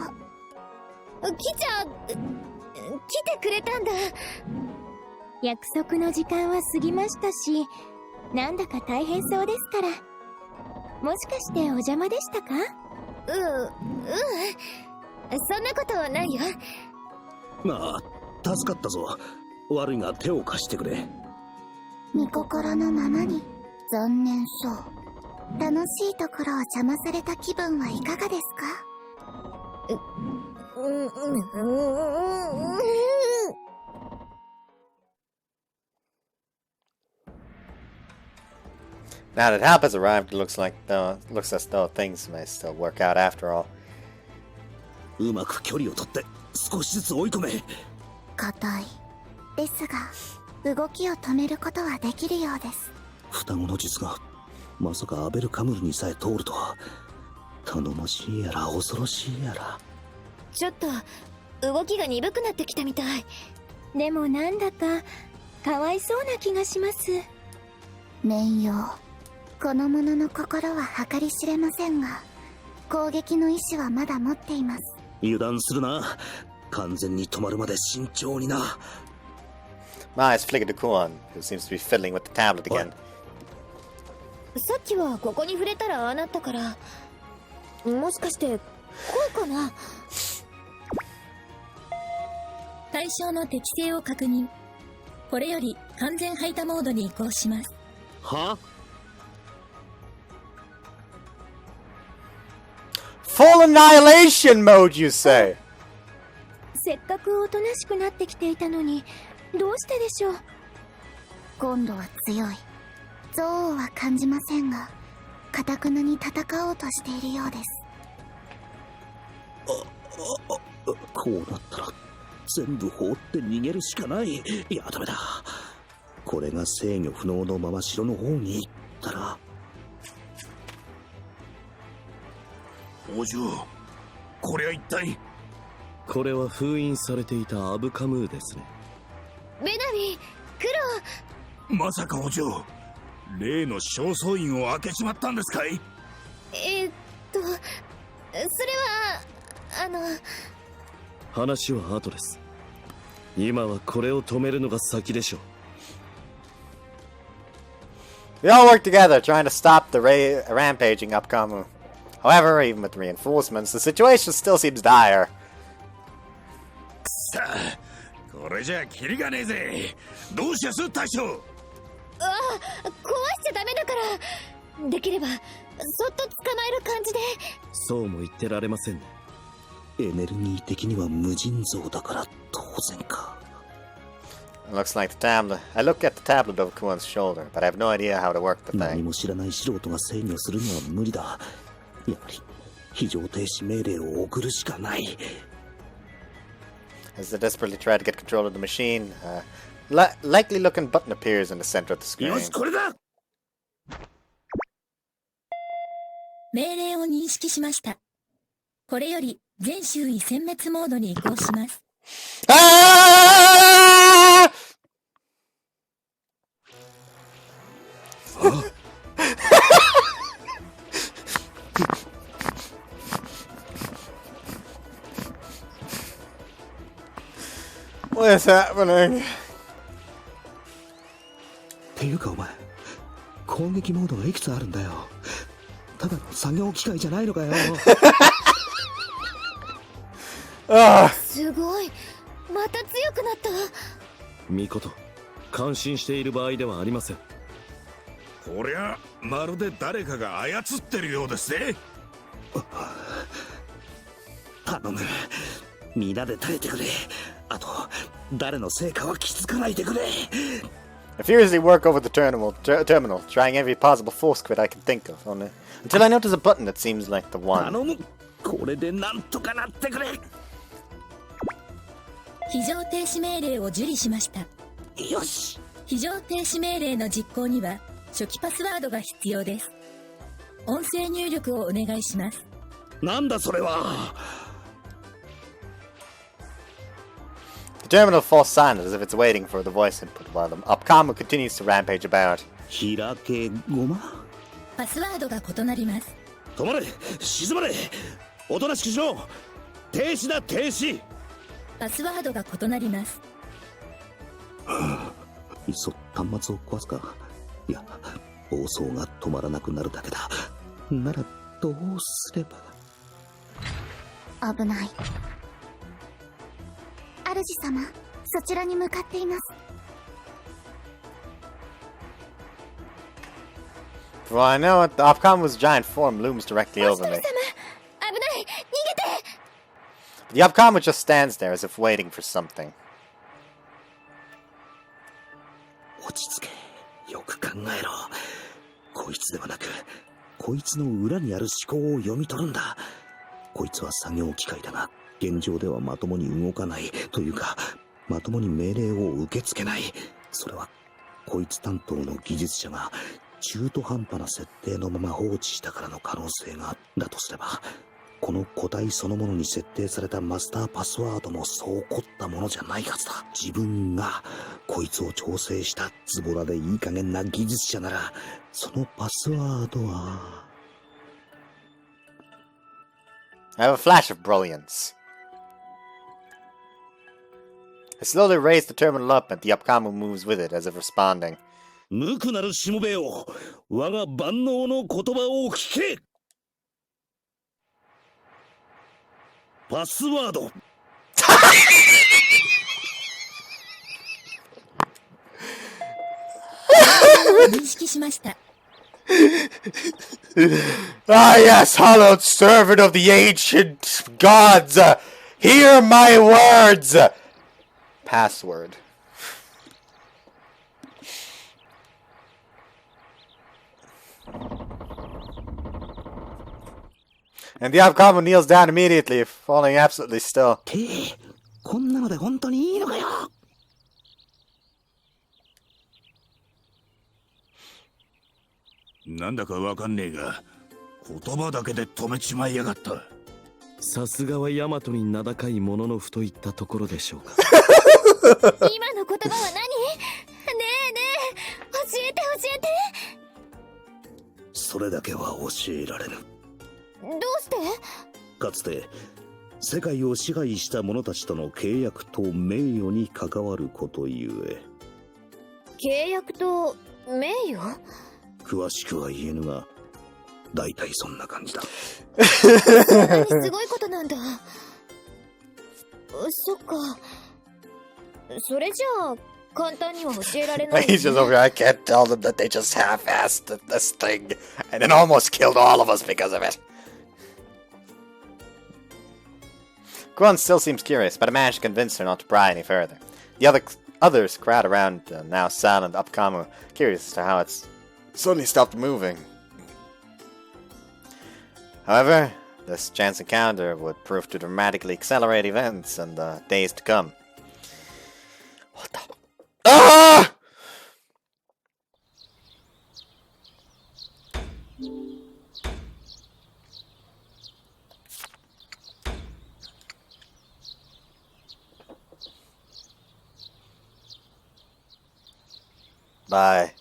来てくれたんだ。約束の時間は過ぎましたし、なんだか大変そうですから。もしかしてお邪魔でしたか？そんなことはないよ。まあ、助かったぞ。悪いが手を貸してくれ。見心のままに。残念そう。楽しいところを邪魔された気分はいかがですか？now that help has arrived, it looks as though things may still work out after all. うまく距離を取って少しずつ追い込め。硬い。ですが、動きを止めることはできるようです。双子の術がまさかアベルカムルにさえ通るとは。頼もしいやら恐ろしいやら。ちょっと動きが鈍くなってきたみたい。でもなんだかかわいそうな気がします。面用。この者の心は計り知れませんが、攻撃の意志はまだ持っています。油断するな。完全に止まるまで慎重にな。My eyes flickered to Kuan, who seems to be fiddling with the tablet again. さっきはここに触れたらああなったから、もしかしてこうかな。対象の適性を確認。これより完全排他モードに移行します。は？ Full annihilation mode, you say? せっかくおとなしくなってきていたのに、どうしてでしょう。今度は強い。憎悪は感じませんが、頑なに戦おうとしているようです。こうなったら全部放って逃げるしかない。いやダメだ。これが制御不能のまま城の方に行ったら。王女、これは一体。これは封印されていたアブカムーですね。ベナミ、クロ。まさか王女、例の正倉院を開けちまったんですかい？それは話は後です。今はこれを止めるのが先でしょう。We all work together, trying to stop the rampaging upcoming. However, even with reinforcements, the situation still seems dire. さあ、これじゃキリがねえぜ。どうしやす大将。壊しちゃダメだから。できればそっと捕まえる感じで。そうも言ってられませんね。エネルギー的には無尽蔵だから当然か。It looks like the tablet. I look at the tablet over Kuan's shoulder, but I have no idea how to work the 何 thing. も知らない素人が制御するのは無理だ。やはり非常停止命令を送るしかない。As they desperately try to get control of the machine, likely looking button appears in the center of the screen. よし、これだ。命令を認識しました。これより全周囲殲滅モードに移行します。Ah! What is happening? っていうかお前、攻撃モードがいくつあるんだよ。ただの作業機械じゃないのかよ。すごい、また強くなった。ミコト、感心している場合ではありません。こりゃまるで誰かが操ってるようですね。頼む、皆で耐えてくれ。あと誰の成果は気づかないでくれ。I furiously work over the terminal, trying every possible force quit I can think of, until I notice a button that seems like the one. 頼む、これでなんとかなってくれ。非常停止命令を受理しました。よし。非常停止命令の実行には初期パスワードが必要です。音声入力をお願いします。なんだそれは。The terminal falls silent as if it's waiting for the voice input while the Upkamu continues to rampage about. 開けごま。パスワードが異なります。止まれ、静まれ、おとなしくしろ。停止だ、停止。パスワードが異なります。いっそ端末を壊すか。いや、暴走が止まらなくなるだけだ。ならどうすれば。危ない。主様、そちらに向かっています。For all I know it, the Upkamu's giant form looms directly over me. 危ない、逃げて。The Upkamu just stands there as if waiting for something. 落ち着け、よく考えろ。こいつではなく、こいつの裏にある思考を読み取るんだ。こいつは作業機械だが、現状ではまともに動かないというか、まともに命令を受け付けない。それはこいつ担当の技術者が中途半端な設定のまま放置したからの可能性がだとすれば、この個体そのものに設定されたマスターパスワードもそう凝ったものじゃないはずだ。自分がこいつを調整したズボラでいい加減な技術者なら、そのパスワードは。 I have a flash of brilliance. I slowly raise the terminal up and the Upkamu moves with it as if responding. 無垢なるしもべよ、我が万能の言葉を聞け。パスワード。認識しました。Ah, yes, hallowed servant of the ancient gods, hear my words! Password. And the Upkamu kneels down immediately, falling absolutely still. こんなので本当にいいのかよ。なんだかわかんねえが、言葉だけで止めちまいやがった。さすがはヤマトに名高いもののふといったところでしょうか。今の言葉は何？ねえねえ、教えて教えて。それだけは教えられぬ。どうして？かつて世界を支配した者たちとの契約と名誉に関わることゆえ。契約と名誉？詳しくは言えぬが、大体そんな感じだ。そんなにすごいことなんだ。そっか。それじゃあ簡単には教えられない、ね。He's just over here. I can't tell them that they just half-assed this thing and it almost killed all of us because of it. Guan still seems curious, but I managed to convince her not to pry any further. The others crowd around the now silent Upkamu, curious as to how it's suddenly stopped moving. However, this chance encounter would prove to dramatically accelerate events in the days to come. What the? Ah! Bye.